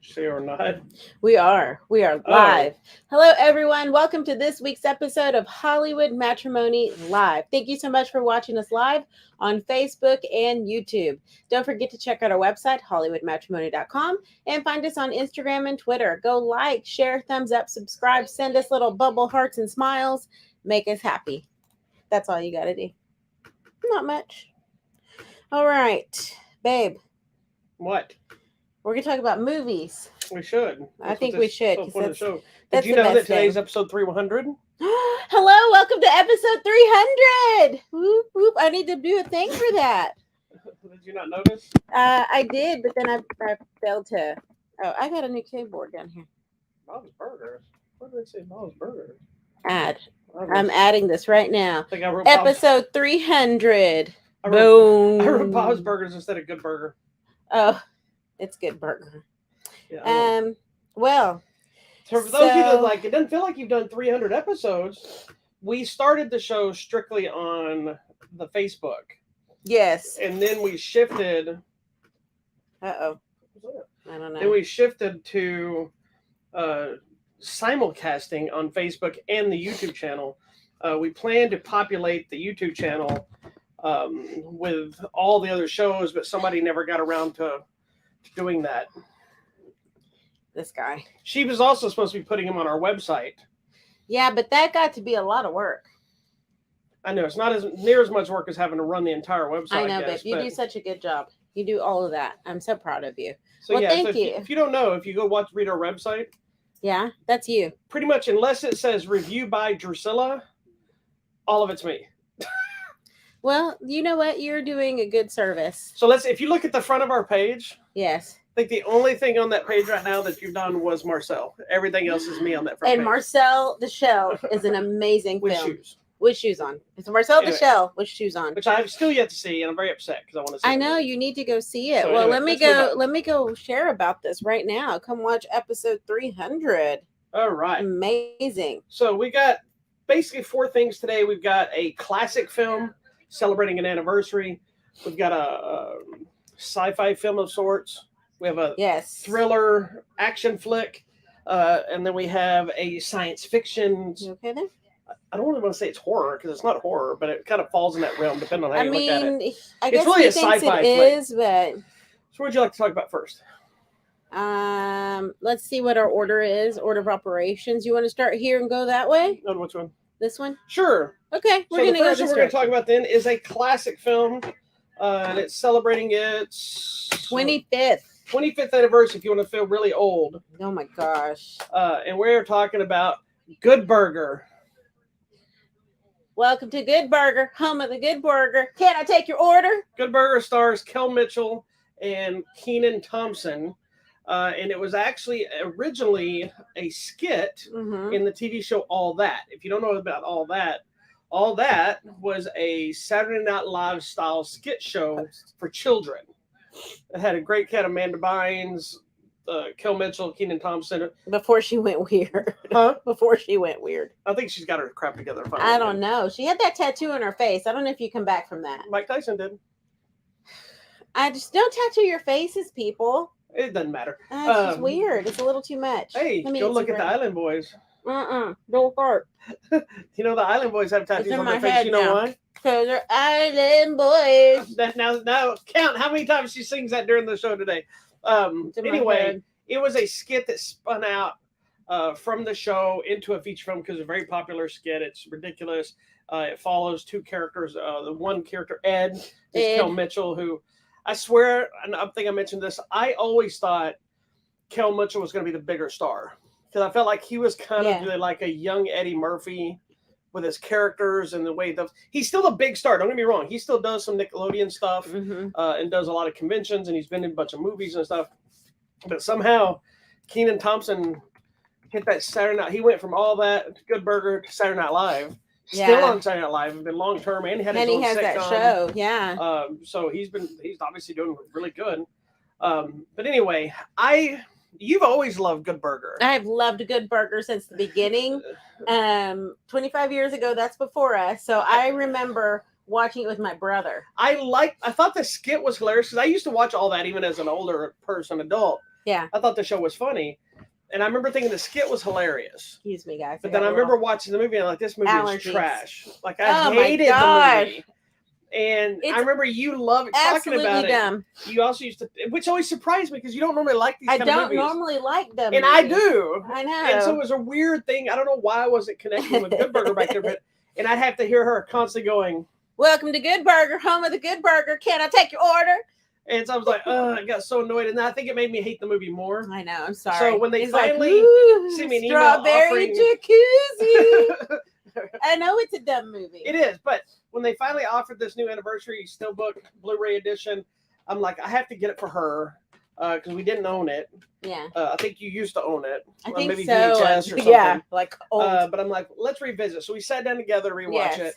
Say or not. We are. We are Oh, live. Hello, everyone. Welcome to this week's episode of Hollywood Matrimony Live. Thank you so much for watching us live on Facebook and YouTube. Don't forget to check out our website, HollywoodMatrimony.com, and find us on Instagram and Twitter. Go like, share, thumbs up, subscribe, send us little bubble hearts and smiles. Make us happy. That's all you got to do. Not much. All right, babe. what? We're going to talk about movies. We should. I think we should. That's the show. Did That's you the know that best today's thing. episode 300? Hello, welcome to episode 300. Whoop, whoop. I need to do a thing for that. Did you not notice? I did, but then I failed to. Oh, I got a new keyboard down here. Bob's Burgers. What did they say? Bob's Burgers. Add. I I'm adding this right now. think I wrote Episode 300. I Boom. I wrote Bob's Burgers instead of Good Burger. Oh, it's good burger. Yeah. I know. Well. So for those of you that so- like, it doesn't feel like you've done 300 episodes. We started the show strictly on the Facebook, Yes. and then we shifted. Uh-oh. I don't Then know. we shifted to simulcasting on Facebook and the YouTube channel. We plan to populate the YouTube channel with all the other shows, but somebody never got around to doing that. This guy. She was also supposed to be putting them on our website. Yeah, but that got to be a lot of work. I know it's not as near as much work as having to run the entire website. I know, guess, but you do such a good job. You do all of that. I'm so proud of you. So well, yeah, thank so you. if you don't know, if you go read our website, Yeah, that's you. pretty much unless it says review by Drusilla, all of it's me. Well, you know what? You're doing a good service. So if you look at the front of our page, Yes. I think the only thing on that page right now that you've done was Marcel. Everything else is me on that front And page. Marcel the Shell is an amazing with film. shoes, With shoes on. It's Marcel Anyway. the Shell with shoes on. which I have still yet to see, and I'm very upset because I want to see. I it. know you need to go see it. So well, anyway, let me let's move go. on. Let me go share about this right now. Come watch episode 300. All right. Amazing. So we got basically 4 things today. We've got a classic film celebrating an anniversary. We've got a sci-fi film of sorts. We have a Yes. thriller action flick, and then we have a science fiction. You okay there? I don't really want to say it's horror because it's not horror, but it kind of falls in that realm depending on how I you look at it. mean, I It's guess really he a thinks sci-fi it flick. is, but So what would you like to talk about first? let's see what our order is. Order of operations. You want to start here and go that way? No, which one? This one? Sure. Okay, we're So the gonna go first one this we're going to talk direction. about then is a classic film, and it's celebrating its 25th. 25th anniversary. If you want to feel really old, Oh my gosh. and we're talking about Good Burger. Welcome to Good Burger, home of the Good Burger. Can I take your order? Good Burger stars Kel Mitchell and Kenan Thompson, and it was actually originally a skit Mm-hmm. in the TV show All That. If you don't know about All That was a Saturday Night Live style skit show for children. It had a great cat, Amanda Bynes, Kel Mitchell, Kenan Thompson. Before she went weird. Huh? Before she went weird. I think she's got her crap together. Finally. I don't know. She had that tattoo on her face. I don't know if you come back from that. Mike Tyson did. I just don't tattoo your faces, people. It doesn't matter. It's just Um, weird. It's a little too much. Hey, Let me go eat look some at the bread. Island Boys. Don't fart. You know the Island Boys have tattoos in on my their face. head You know now. why? Because they're island boys. Now count how many times she sings that during the show today. It's in my Anyway, head. it was a skit that spun out from the show into a feature film because it's a very popular skit. It's ridiculous. It follows 2 characters. The one character, Ed, is Ed. Kel Mitchell, who I swear, and I think I mentioned this, I always thought Kel Mitchell was going to be the bigger star because I felt like he was kind Yeah. of like a young Eddie Murphy with his characters and the way he does. He's still a big star. Don't get me wrong. He still does some Nickelodeon stuff Mm-hmm. and does a lot of conventions, and he's been in a bunch of movies and stuff. But somehow, Kenan Thompson hit that Saturday Night. He went from All That to Good Burger to Saturday Night Live. Still Yeah. on Saturday Night Live. Been long term, and had his And he own has that sitcom. show. Yeah. So he's obviously doing really good. But anyway, you've always loved Good Burger. I've loved Good Burger since the beginning. 25 years ago, that's before us. So I remember watching it with my brother. I thought the skit was hilarious because I used to watch All That even as an older person, adult. Yeah. I thought the show was funny. And I remember thinking the skit was hilarious. Excuse me, guys. But then I remember watching the movie and I'm like, this movie allergies. is trash. Like, Oh I my hated the gosh. movie. And It's I remember you loved talking absolutely about dumb. it. You also used to, which always surprised me because you don't normally like these I kind of don't movies. normally like them. And I do. I know. And so it was a weird thing. I don't know why I wasn't connecting with Good Burger back there, but and I'd have to hear her constantly going, "Welcome to Good Burger, home of the Good Burger. Can I take your order?" And so I was like, I got so annoyed. And I think it made me hate the movie more. I know. I'm sorry. So when they He's finally like, sent me an email strawberry jacuzzi. I know it's a dumb movie. It is, but when they finally offered this new anniversary steelbook Blu-ray edition, I'm like, I have to get it for her because we didn't own it. Yeah. I think you used to own it. I or think maybe so. VHS or something. Yeah, like old. But I'm like, let's revisit. So we sat down together to rewatch it.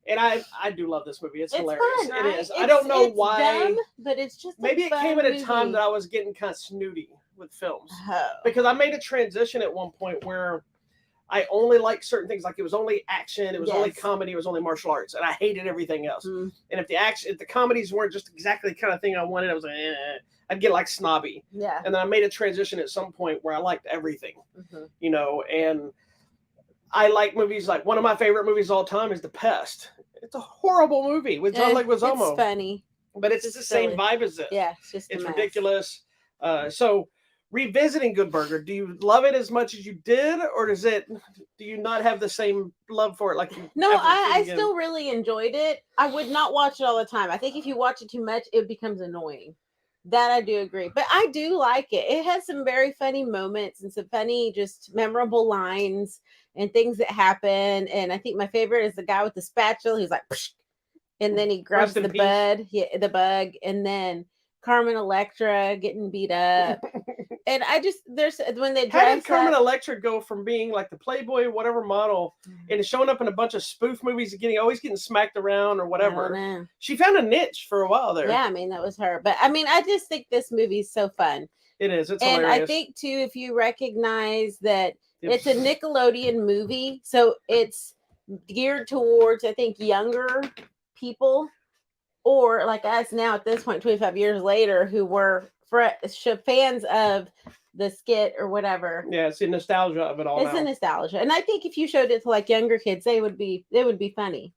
And I do love this movie. It's hilarious. Fun, right? It is. I don't know it's why. Dumb, but it's just maybe it came at a time movie. that I was getting kind of snooty with films. Oh. Because I made a transition at one point where I only liked certain things. Like it was only action, it was only comedy, it was only martial arts, and I hated everything else. And if the comedies weren't just exactly the kind of thing I wanted, I was like, I'd get like snobby. Yeah. And then I made a transition at some point where I liked everything, you know, and I like movies. Like one of my favorite movies of all time is The Pest. It's a horrible movie with John Leguizamo. It's funny, but it's the same vibe as it. Yeah, it's ridiculous. So revisiting Good Burger, do you love it as much as you did, or do you not have the same love for it? Like I still really enjoyed it. I would not watch it all the time. I think if you watch it too much, it becomes annoying. That I do agree, but I do like it. It has some very funny moments and some funny, just memorable lines and things that happen. And I think my favorite is the guy with the spatula. He's like, psh, and then he grabs the bug, and then Carmen Electra getting beat up. And there's when they how did Carmen Electra go from being like the Playboy whatever model and showing up in a bunch of spoof movies and always getting smacked around or whatever? She found a niche for a while there. Yeah, I mean that was her. But I mean, I just think this movie is so fun. It is. It's and hilarious. I think too, if you recognize that it's a Nickelodeon movie, so it's geared towards I think younger people, or like us now at this point, 25 years later, who were fans of the skit or whatever. Yeah, it's the nostalgia of it all. It's the nostalgia, and I think if you showed it to like younger kids, they would be funny.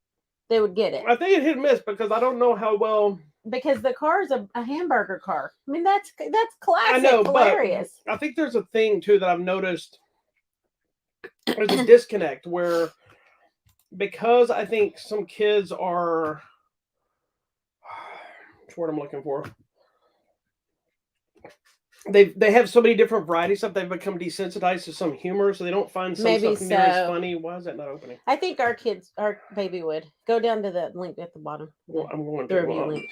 They would get it. I think it hit and miss because I don't know how well. Because the car is a hamburger car. I mean, that's classic. I know, hilarious. But I think there's a thing too that I've noticed. There's a disconnect where, because I think some kids are. What's the word I'm looking for? They have so many different varieties of stuff. They've become desensitized to some humor, so they don't find some stuff near as funny. Why is that not opening? I think our baby would go down to the link at the bottom. Well, I'm going to the review link.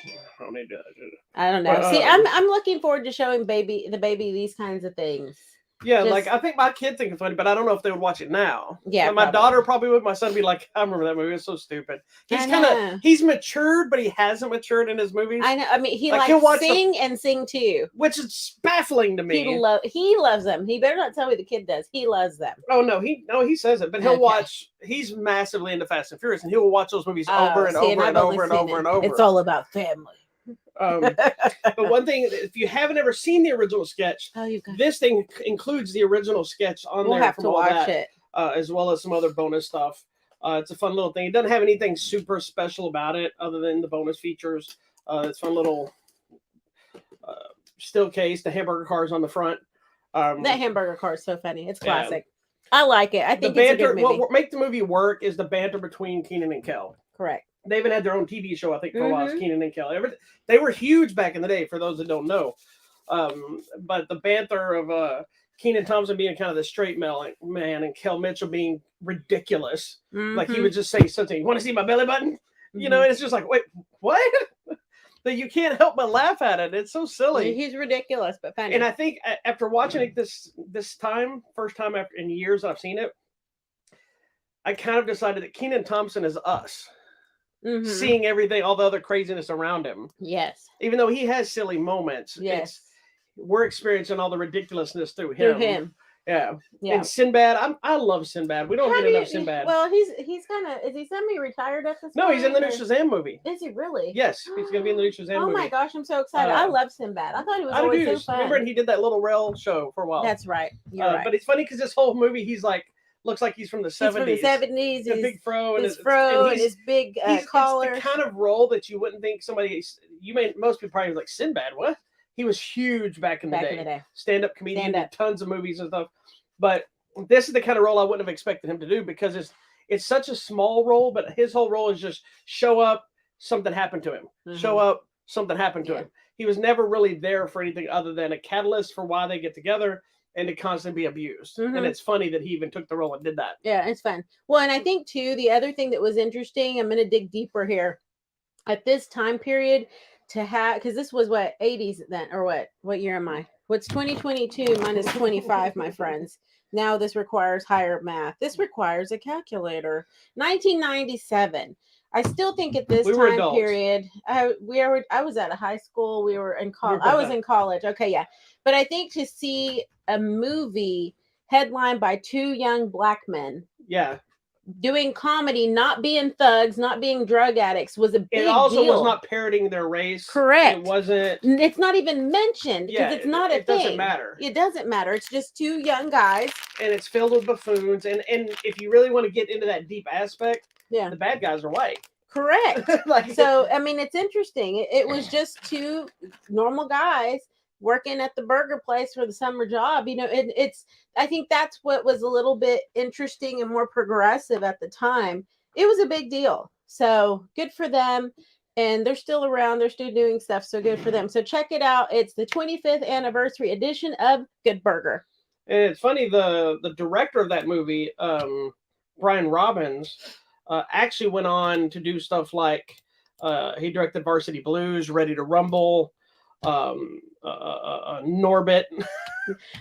I don't know. See, I'm looking forward to showing the baby these kinds of things. Yeah, like I think my kids think it's funny, but I don't know if they would watch it now. Yeah, my daughter probably would. My son would be like, I remember that movie. It's so stupid. He's matured, but he hasn't matured in his movies. I know. I mean, he likes to sing and sing too, which is baffling to me. He loves them. He better not tell me the kid does. He loves them. Oh no, he says it, but he'll watch. He's massively into Fast and Furious, and he'll watch those movies over and over and over and over and over. It's all about family. But one thing, if you haven't ever seen the original sketch, this thing includes the original sketch on there. We'll have to watch it, as well as some other bonus stuff. It's a fun little thing. It doesn't have anything super special about it other than the bonus features. It's fun little still case. The hamburger cars on the front. That hamburger car is so funny. It's classic. I like it. I think the banter, it's a good movie. What make the movie work is the banter between Kenan and Kel. Correct. They even had their own TV show, I think, for a while. Kenan and Kel. They were huge back in the day, for those that don't know. But the banter of Kenan Thompson being kind of the straight man and Kel Mitchell being ridiculous. Like he would just say something, "You want to see my belly button?" You know, and it's just like, wait, what? That you can't help but laugh at it. It's so silly. He's ridiculous, but funny. And I think after watching it this time, first time after in years I've seen it, I kind of decided that Kenan Thompson is us. Seeing everything, all the other craziness around him. Yes. Even though he has silly moments. Yes. We're experiencing all the ridiculously through him. Yeah. Yeah. And Sinbad, I love Sinbad. We don't How get do enough you- Sinbad. Well, he's kind of, is he semi-retired at this No, point? he's in the new or- Shazam movie. Is he really? Yes, he's going to be in the new Shazam Oh movie. my gosh, I'm so excited! I Uh, love Sinbad. I thought he was I do always too. so fun. Remember, he did that little rail show for a while. That's right. You're right. But it's funny because this whole movie, he's like, looks like he's from the 70s. He's from the 70s. He's a big fro. His fro and he's, his big it's collar. the kind of role that you wouldn't think somebody, most people probably like, Sinbad, what? He was huge back in the day. Stand-up comedian, did tons of movies and stuff. But this is the kind of role I wouldn't have expected him to do because it's such a small role, but his whole role is just show up, something happened to him. Mhm. Show up, something happened to him. He was never really there for anything other than a catalyst for why they get together and to constantly be abused. Mhm. And it's funny that he even took the role and did that. Yeah, it's fun. Well, and I think too, the other thing that was interesting, I'm going to dig deeper here. At this time period, to have, because this was what, 80s then, or what year am I? What's 2022 minus 25, my friends? Now this requires higher math. This requires a calculator. 1997. I still think at this time adults. period, I was at a high school. We were in college. I was in college. Okay, yeah. But I think to see a movie headlined by two young black men, Yeah. doing comedy, not being thugs, not being drug addicts, was a big It also deal. was not parroting their race. Correct. It wasn't. It's not even mentioned because it's not a it thing. doesn't matter. It doesn't matter. It's just two young guys. And it's filled with buffoons. And if you really want to get into that deep aspect, Yeah. the bad guys are white. Correct. Like, So, I mean, it's interesting. It was just two normal guys working at the burger place for the summer job. You know, I think that's what was a little bit interesting and more progressive at the time. It was a big deal. So good for them. And they're still around. They're still doing stuff. So good for them. So check it out. It's the 25th anniversary edition of Good Burger. And it's funny, the director of that movie, Brian Robbins, actually went on to do stuff like he directed Varsity Blues, Ready to Rumble, Norbit.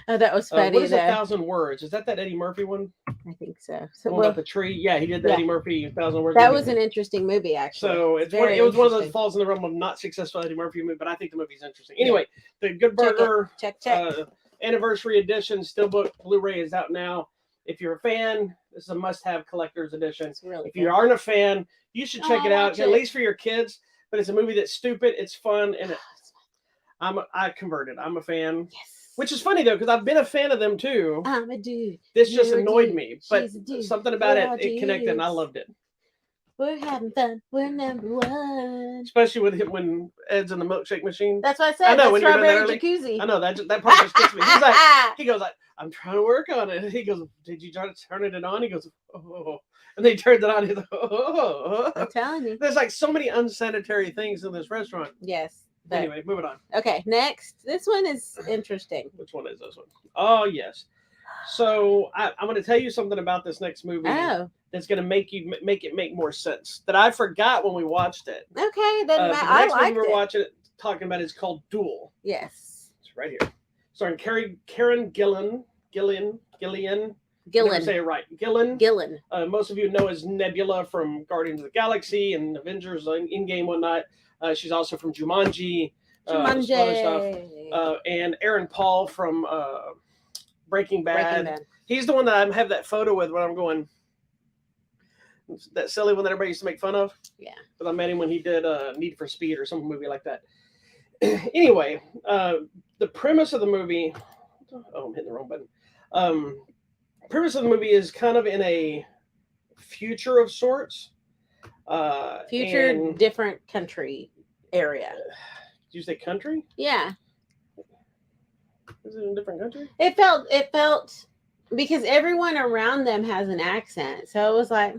Oh, that was funny. What is 1,000 Words? Is that Eddie Murphy one? I think so. The one about the tree? Yeah, he did the Yeah. Eddie Murphy 1,000 Words. That was an interesting movie, actually. So it was one of those falls in the realm of not successful Eddie Murphy movie, but I think the movie's interesting. Anyway, the Good Burger Check. anniversary edition Steelbook Blu-ray is out now. If you're a fan, this is a must-have collector's edition. It's really If you aren't a fan, you should check it out, watch at it. least for your kids. But it's a movie that's stupid, it's fun, and I converted. I'm a fan. Yes. Which is funny though, because I've been a fan of them too. I'm a dude. This just You're a annoyed dude. me, but She's a dude. something about We're all it connected, and I dudes. loved it. We're having fun. We're number one. Especially with him when Ed's in the milkshake machine. That's what I said. I know, The when you were there strawberry early. jacuzzi. I know that part just gets me. He goes like, I'm trying to work on it. He goes, did you try to turn it on? He goes, oh. And they turned it on. He's like, oh. I'm telling you. There's like so many unsanitary things in this restaurant. Yes. But, Anyway, moving on. okay, next. This one is interesting. Which one is this one? Oh, yes. So I'm going to tell you something about this next movie Oh, that's going to make it make more sense that I forgot when we watched it. okay. Then The I next movie liked we're it. watching it talking about is called Duel. Yes. It's right here. Starring Karen Gillan. Never Gillen. say it right. Gillen. Most of you know as Nebula from Guardians of the Galaxy and Avengers Endgame, whatnot. She's also from Jumanji. Some other stuff. And Aaron Paul from Breaking Bad. He's the one that I have that photo with when I'm going. That silly one that everybody used to make fun of. Yeah. Because I met him when he did Need for Speed or some movie like that. Anyway, the premise of the movie. Oh, I'm hitting the wrong button. Premise of the movie is kind of in a future of sorts. Future and- different country area. Did you say country? Yeah. Is it in a different country? It felt because everyone around them has an accent. So it was like,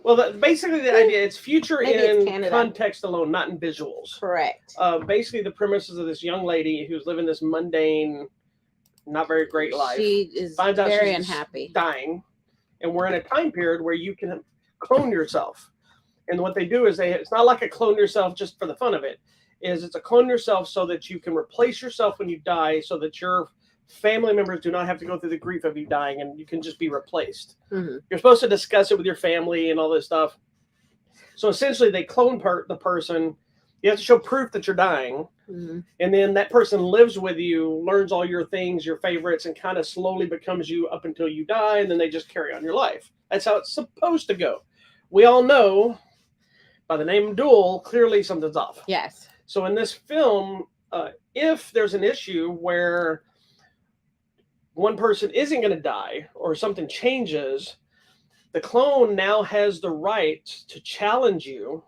Well, basically the idea it's future Maybe it's in Canada. context alone, not in visuals. correct. Basically, the premises of this young lady who's living this mundane, not very great life, She is finds out very she's unhappy. dying, and we're in a time period where you can clone yourself. And what they do is it's not like a clone yourself just for the fun of it. It's a clone yourself so that you can replace yourself when you die, so that your family members do not have to go through the grief of you dying, and you can just be replaced. Mhm. You're supposed to discuss it with your family and all this stuff. So essentially, they clone the person, You have to show proof that you're dying. Mhm. And then that person lives with you, learns all your things, your favorites, and kind of slowly becomes you up until you die. And then they just carry on your life. That's how it's supposed to go. We all know by the name Duel, clearly something's off. Yes. So in this film, if there's an issue where one person isn't going to die or something changes, the clone now has the right to challenge you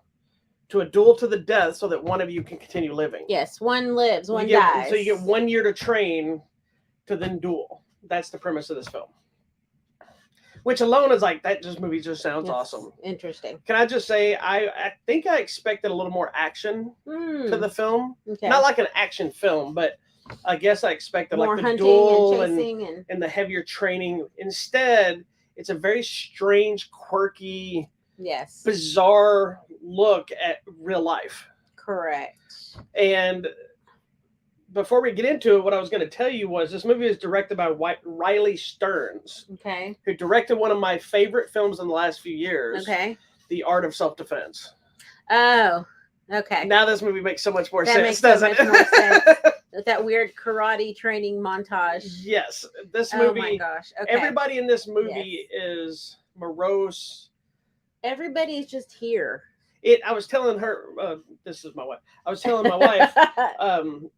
to a duel to the death so that one of you can continue living. Yes. One lives, one You get- dies. So you get 1 year to train to then duel. That's the premise of this film. Which alone is like, this movie just sounds It's awesome. Interesting. Can I just say, I think I expected a little more action to the film. Okay. Not like an action film, but I guess I expected More like the hunting duel and chasing and the heavier training. Instead, it's a very strange, quirky, yes. bizarre look at real life. Correct. And before we get into it, what I was going to tell you was this movie is directed by Riley Stearns, Okay. who directed one of my favorite films in the last few years, Okay. The Art of Self-Defense. Oh. Okay. Now this movie makes so much more That sense, makes so doesn't much it? more sense. With that weird karate training montage. Yes. This Oh movie, my gosh. Okay. everybody in this movie is morose. Everybody's just here. I was telling her, this is my wife. I was telling my wife,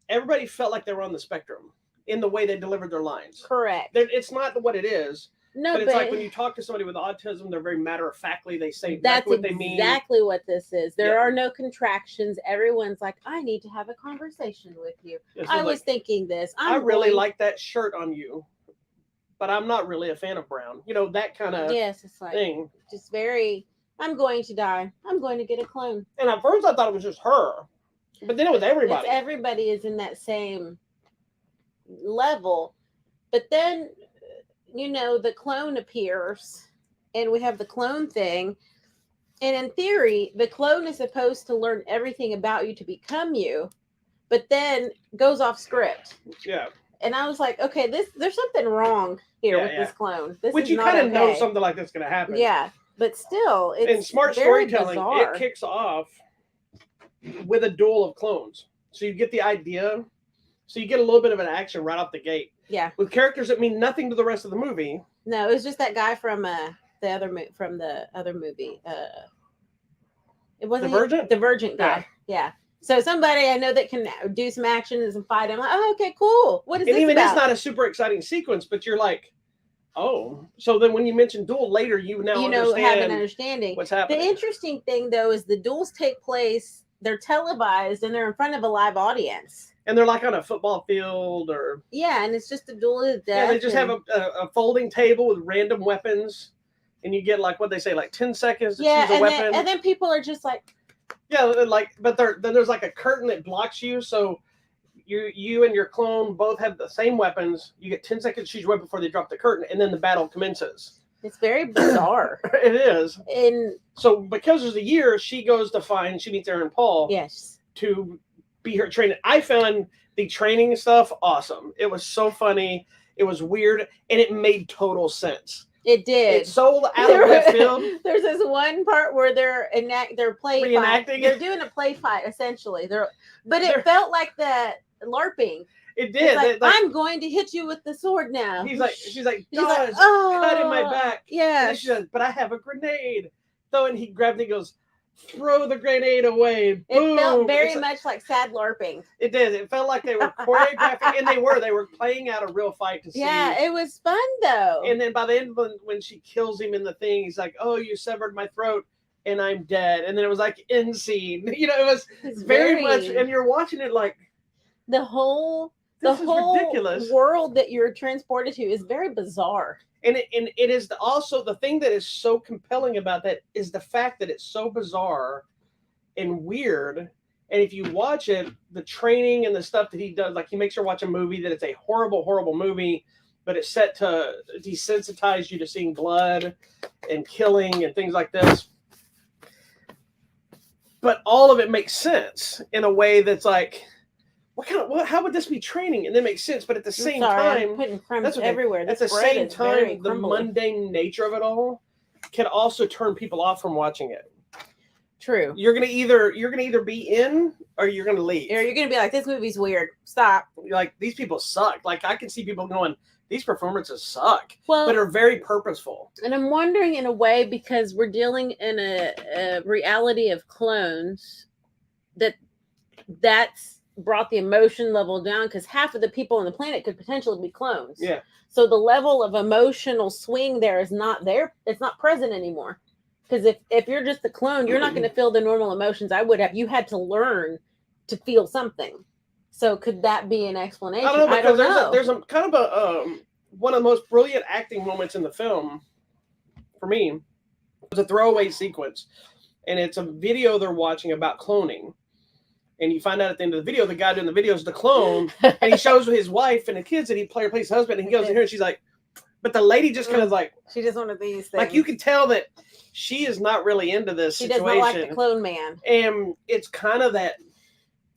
everybody felt like they were on the spectrum in the way they delivered their lines. Correct. It's not what it is, No, but it's like when you talk to somebody with autism, they're very matter-of-factly. They say that's exactly what they mean. exactly what this is. There Yeah. are no contractions. Everyone's like, I need to have a conversation with you. It's I like, was thinking this. I really like that shirt on you, but I'm not really a fan of brown. You know, that kind of Yes, it's like thing. just very. I'm going to die. I'm going to get a clone. And at first I thought it was just her, but then it was everybody. Everybody is in that same level, but then the clone appears, and we have the clone thing. And in theory, the clone is supposed to learn everything about you to become you, but then goes off script. Yeah. And I was like, okay, there's something wrong here with this clone. This Which is you not kind of know okay. something like this is going to happen. Yeah, but still, it's in smart very storytelling, bizarre. it kicks off with a duel of clones. So you get the idea. So you get a little bit of an action right off the gate. Yeah. With characters that mean nothing to the rest of the movie. No, it was just that guy from the other movie. It wasn't Divergent? Divergent guy. Yeah. So somebody I know that can do some actions and fight. I'm like, oh, okay, cool. What is And this even about? it's not a super exciting sequence, but you're like, oh. So then when you mention duel later, you now have an understand understanding. what's The happening. interesting thing though is the duels take place. They're televised and they're in front of a live audience. And they're like on a football field or Yeah, and it's just a duel to death. yeah, they just have a folding table with random weapons, and you get like what they say, like 10 seconds to choose a weapon. and then people are just like, yeah, like but then there's like a curtain that blocks you, so you and your clone both have the same weapons. You get 10 seconds to choose your weapon before they drop the curtain, and then the battle commences. it's very bizarre. It is. And So because there's a year, she meets Aaron Paul yes, to be her trainer. I found the training stuff awesome. It was so funny. It was weird, and it made total sense. it did. It's so out of left field. There's this one part where they're play fight. Reenacting? They're doing a play fight essentially. But it They're- felt like the LARPing. It It's did. like, Like, I'm going to hit you with the sword now. she's like, He's like, "Dawes, oh, cut in my back." And Yeah. then she says, "But I have a grenade." So and he grabbed it and goes, "Throw the grenade away." It Boom. felt very It's like- much like sad LARPing. It did. It felt like they were choreographing, and they were playing out a real fight to see. Yeah, it was fun though. And then by the end, when she kills him in the thing, he's like, "Oh, you severed my throat, and I'm dead." And then it was like end scene. You know, it was It's very much. And you're watching it like the whole this is ridiculous. world that you're transported to is very bizarre. And it is also the thing that is so compelling about that is the fact that it's so bizarre and weird. And if you watch it, the training and the stuff that he does, like he makes you watch a movie that it's a horrible, horrible movie, but it's set to desensitize you to seeing blood and killing and things like this. But all of it makes sense in a way that's like, how would this be training? And then makes sense, but at the same I'm time, putting crumbs that's okay. everywhere. At the This bread same is very time, the crumbly. mundane nature of it all can also turn people off from watching it. True. You're gonna either be in or you're gonna leave. Or you're gonna be like, this movie's weird. Stop. Like, these people suck. Like, I can see people going, these performances suck, Well, but are very purposeful. and I'm wondering in a way because we're dealing in a reality of clones that's brought the emotion level down because half of the people on the planet could potentially be clones. Yeah. So the level of emotional swing there is not there. It's not present anymore. Because if you're just a clone, you're not going to feel the normal emotions I would have. You had to learn to feel something. So could that be an explanation? I don't know, because know. there's a kind of a one of the most brilliant acting moments in the film for me. It's a throwaway sequence, and it's a video they're watching about cloning. And you find out at the end of the video, the guy doing the video is the clone, and he shows his wife and the kids, and he plays his husband, and he goes in here, and she's like, but the lady just kind of like, she just one of these things. like, you can tell that she is not really into this she situation. does not like the clone man. And it's kind of that,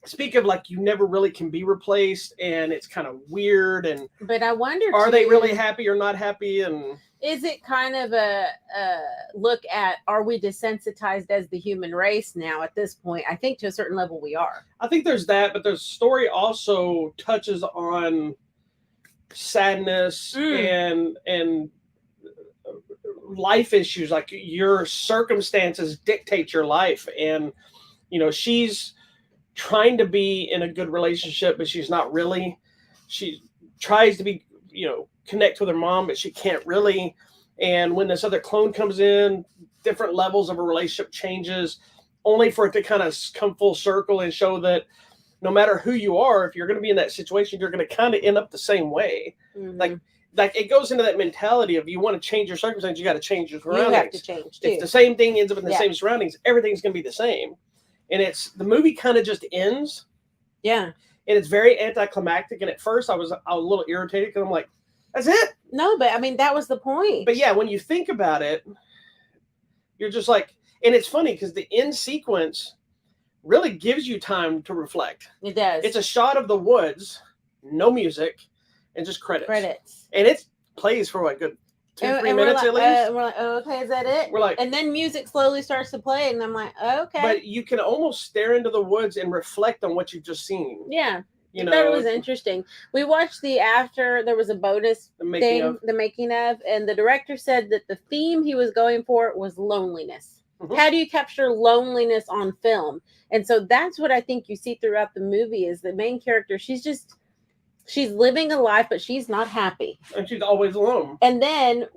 speak of like, you never really can be replaced, and it's kind of weird. And but I wonder, are they really happy or not happy? And is it kind of a look at, are we desensitized as the human race now at this point? I think to a certain level we are. I think there's that, but the story also touches on sadness and life issues. Like, your circumstances dictate your life, and she's trying to be in a good relationship, but she's not really. She tries to be, connect with her mom, but she can't really. And when this other clone comes in, different levels of a relationship changes, only for it to kind of come full circle and show that no matter who you are, if you're going to be in that situation, you're going to kind of end up the same way. Mm-hmm. Like it goes into that mentality of, you want to change your circumstances, you got to change your surroundings. You have to change too. If the same thing ends up in the same surroundings, everything's going to be the same. And the movie kind of just ends. Yeah. And it's very anticlimactic. And at first I was a little irritated because I'm like, that's it. No, but I mean, that was the point. But yeah, when you think about it, you're just like, and it's funny because the end sequence really gives you time to reflect. It does. It's a shot of the woods, no music, and just credits. And it plays for what, good 2-3 minutes at least? We're like, oh, okay, is that it? We're like, and then music slowly starts to play, and I'm like, okay. But you can almost stare into the woods and reflect on what you've just seen. Yeah. I thought it was interesting. We watched there was a bonus the making of, and the director said that the theme he was going for was loneliness. Mm-hmm. How do you capture loneliness on film? And so that's what I think you see throughout the movie is the main character. She's living a life, but she's not happy. And she's always alone. And then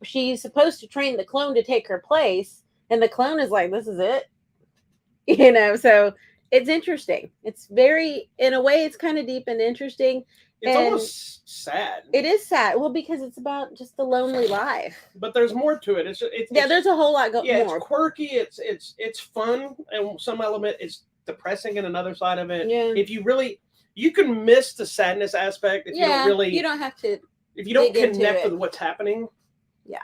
she's supposed to train the clone to take her place, and the clone is like, this is it. So it's interesting. It's very, in a way, it's kind of deep and interesting. It's almost sad. It is sad. Well, because it's about just the lonely life. But there's more to it. There's a whole lot more. It's quirky. It's fun, and some element is depressing in another side of it. Yeah. If you can miss the sadness aspect if you don't have to. If you don't connect with what's happening. Yeah.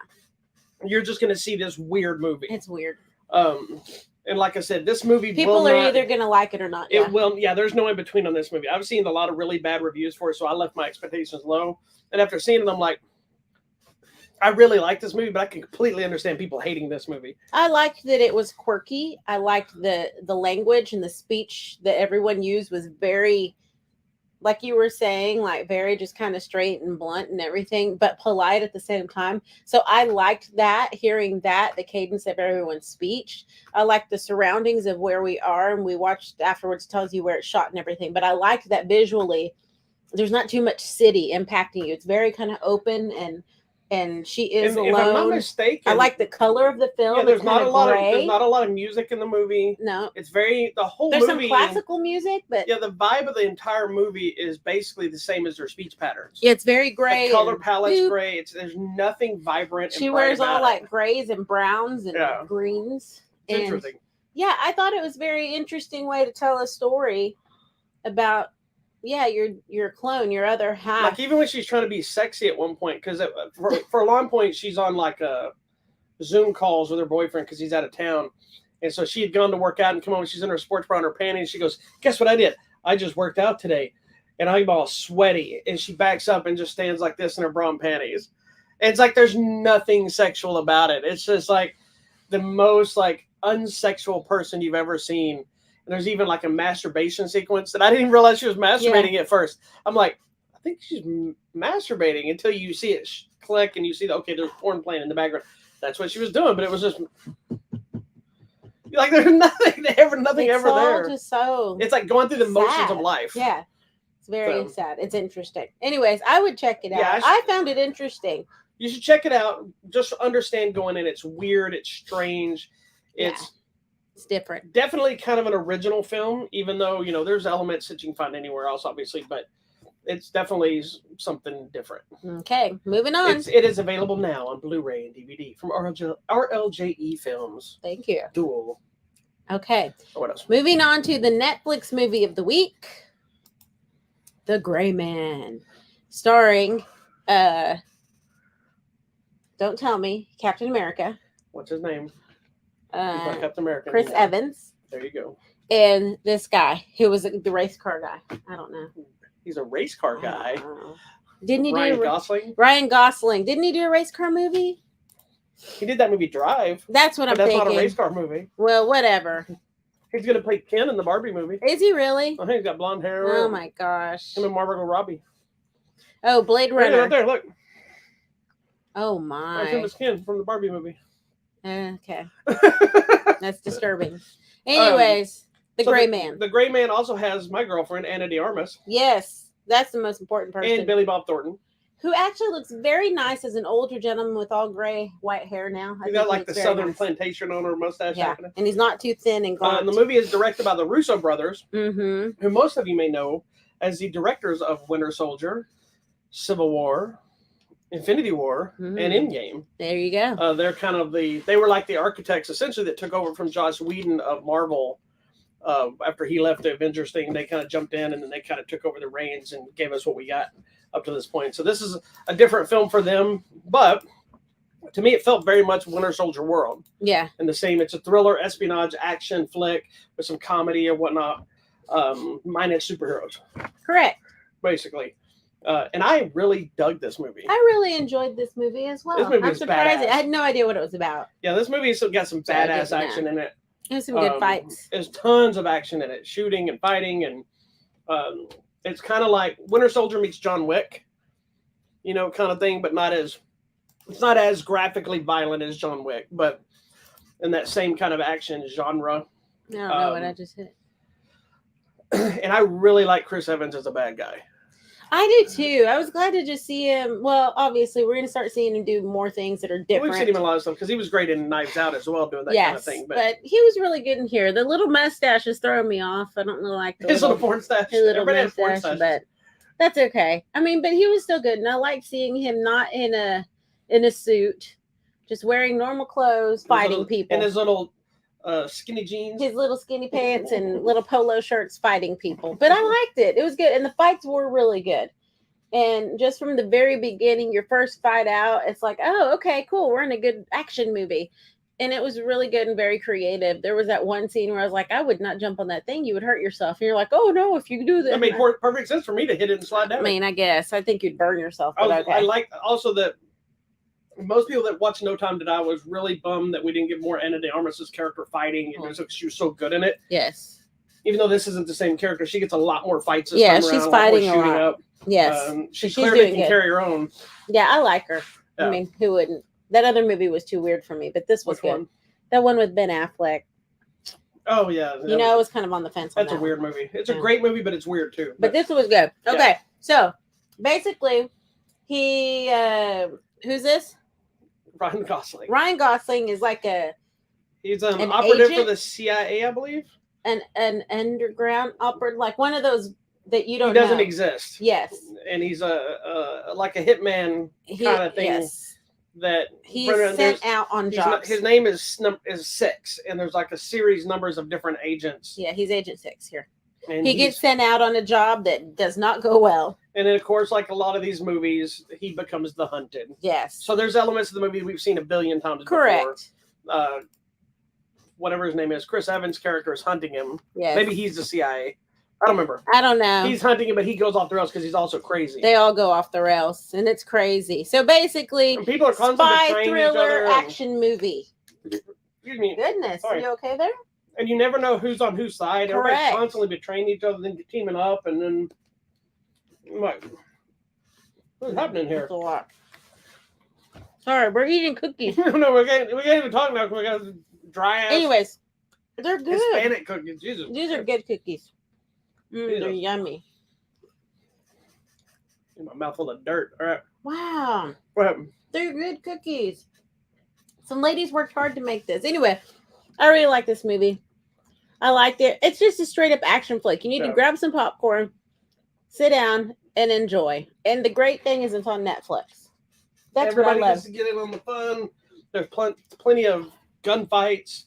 You're just going to see this weird movie. It's weird. And like I said, this movie people are either going to like it or not. It will. Yeah, there's no in between on this movie. I've seen a lot of really bad reviews for it, so I left my expectations low. And after seeing it, I'm like, I really like this movie, but I can completely understand people hating this movie. I liked that it was quirky. I liked the language and the speech that everyone used was very, like you were saying, like very just kind of straight and blunt and everything, but polite at the same time. So I liked that, hearing that, the cadence of everyone's speech. I liked the surroundings of where we are, and we watched afterwards, tells you where it's shot and everything. But I liked that visually, there's not too much city impacting you. It's very kind of open, and she is alone. If I'm not mistaken, I like the color of the film. Yeah, there's not a lot of music in the movie. No, it's the whole movie. There's some movie, classical music, but the vibe of the entire movie is basically the same as their speech patterns. Yeah, it's very gray. The color palette's gray. There's nothing vibrant. She wears all like grays and browns and greens. It's interesting. Yeah, I thought it was a very interesting way to tell a story about. Yeah, your clone, your other half. Like even when she's trying to be sexy at one point, because for a long point she's on like a Zoom calls with her boyfriend because he's out of town, and so she had gone to work out and come home. She's in her sports bra and her panties. She goes, "Guess what I did? I just worked out today, and I'm all sweaty." And she backs up and just stands like this in her bra and panties. And it's like there's nothing sexual about it. It's just like the most like unsexual person you've ever seen. And there's even like a masturbation sequence that I didn't even realize she was masturbating at first. I'm like, I think she's masturbating until you see it click and you see that, okay, there's porn playing in the background. That's what she was doing, but it was just like there's nothing ever there. Just so it's like going through the motions sad. of life. Yeah. It's very So- sad. It's interesting. Anyways, I would check it out. Yeah, I found it interesting. You should check it out. Just understand going in. It's weird. It's strange. It's It's different. definitely kind of an original film, even though, you know, there's elements that you can find anywhere else, obviously, but it's definitely something different. Okay, moving on. It is available now on Blu-ray and DVD from RLJE Films. Thank you. Duel. Okay, Or what else? moving on to the Netflix movie of the week, The Gray Man, starring, don't tell me, Captain America, What's his name? He's not Captain America Chris anymore. Evans, There you go. and this guy who was the race car guy. I don't know. He's a race car guy. I don't know. Didn't he Ryan do Gosling. Ryan Gosling? Didn't he do a race car movie? He did that movie Drive, That's what but I'm that's thinking. not a race car movie. Well, whatever. He's going to play Ken in the Barbie movie. Is he really? I think he's got blonde hair. Oh my gosh. Him and Margot Robbie. Oh, Blade Right Runner. there, look. Oh That's him my. as Ken from the Barbie movie. Okay, that's disturbing. Anyways, The So Gray Man. The Gray Man also has my girlfriend, Anna de Armas, Yes, that's the most important person. and Billy Bob Thornton. Who actually looks very nice as an older gentleman with all gray, white hair now. He got like the Southern plantation owner mustache Yeah, happening. and he's not too thin and gaunt. And the movie is directed by the Russo brothers, Mm-hmm. who most of you may know as the directors of Winter Soldier, Civil War, Infinity War, and Endgame. There you go. They're kind of they were like the architects essentially that took over from Joss Whedon of Marvel. After he left the Avengers thing, they kind of jumped in and then they kind of took over the reins and gave us what we got up to this point. So this is a different film for them, but to me, it felt very much Winter Soldier world. Yeah. And the same, it's a thriller, espionage, action flick with some comedy and whatnot, minus superheroes, Correct. basically. And I really dug this movie. I really enjoyed this movie as well. This movie I'm is surprised. badass. I had no idea what it was about. Yeah, this movie has got some So I badass didn't know. action in it. It was some good fights. There's tons of action in it, shooting and fighting, and it's kind of like Winter Soldier meets John Wick, you know, kind of thing, but it's not as graphically violent as John Wick, but in that same kind of action genre. I don't know what I just hit. And I really like Chris Evans as a bad guy. I do too. I was glad to just see him. Well, obviously, we're going to start seeing him do more things that are different. We've seen him in a lot of stuff because he was great in Knives Out as well, doing that kind of thing. But he was really good in here. The little mustache is throwing me off. I don't really like the his little porn stash. his little Everybody has porn mustache, stashes. but that's okay. I mean, but he was still good, and I like seeing him not in a suit, just wearing normal clothes, fighting people. And his little skinny jeans. His little skinny pants and little polo shirts, fighting people. But I liked it. It was good, and the fights were really good. And just from the very beginning, your first fight out, it's like, oh, okay, cool. We're in a good action movie. And it was really good and very creative. There was that one scene where I was like, I would not jump on that thing. You would hurt yourself. And you're like, oh, no, if you do that. It made perfect sense for me to hit it and slide down. I mean, I guess. I think you'd burn yourself. I But okay. like also that most people that watched No Time to Die was really bummed that we didn't get more Anna de Armas' character fighting. And she was so good in it. Yes. Even though this isn't the same character, she gets a lot more fights this Yeah, time around. she's a lot more fighting a shooting lot. up. Yes. She She's clearly doing can good. carry her own. Yeah, I like her. Yeah. I mean, who wouldn't? That other movie was too weird for me, but this was Which good. one? That one with Ben Affleck. Oh, yeah. You know, I was kind of on the fence on That's a that weird movie. It's a Yeah. great movie, but it's weird too. But this was good. Yeah. Okay, so basically, he who's this? Ryan Gosling. Ryan Gosling is like He's an An operative for agent? the CIA, I believe. an underground operative, like one of those that you don't He doesn't know. exist. Yes, And he's a like a hitman he, kind of thing yes, that he's there's- sent out on he's not- jobs. his name is 6, and there's like a series numbers of different agents. Yeah, he's Agent 6 here. And He he's- gets sent out on a job that does not go well. and then of course, like a lot of these movies, he becomes the hunted. Yes, So there's elements of the movie we've seen a billion times correct. before. Whatever his name is, Chris Evans' character is hunting him. Yes, Maybe he's the CIA. I don't remember. I don't know. He's hunting him, but he goes off the rails because he's also crazy. They all go off the rails, and it's crazy. So basically, And people are constantly spy betraying each thriller other. action movie. Excuse me. Goodness, Sorry. you okay there? And you never know who's on whose side. Correct. Everybody's constantly betraying each other, then teaming up, and then what? What's happening here? That's a lot. Sorry, we're eating cookies. No, we can't even talk now because we got dry ass Anyways, they're good. Hispanic cookies. Jesus. These are good cookies. They're Jesus. yummy. My mouth full of dirt. All right. Wow. What happened? They're good cookies. Some ladies worked hard to make this. Anyway, I really like this movie. I liked it. It's just a straight up action flick. You need to Yeah. grab some popcorn, sit down, and enjoy. And the great thing is it's on Netflix. That's Everybody what I gets love. to get in on the fun. There's plenty of gunfights,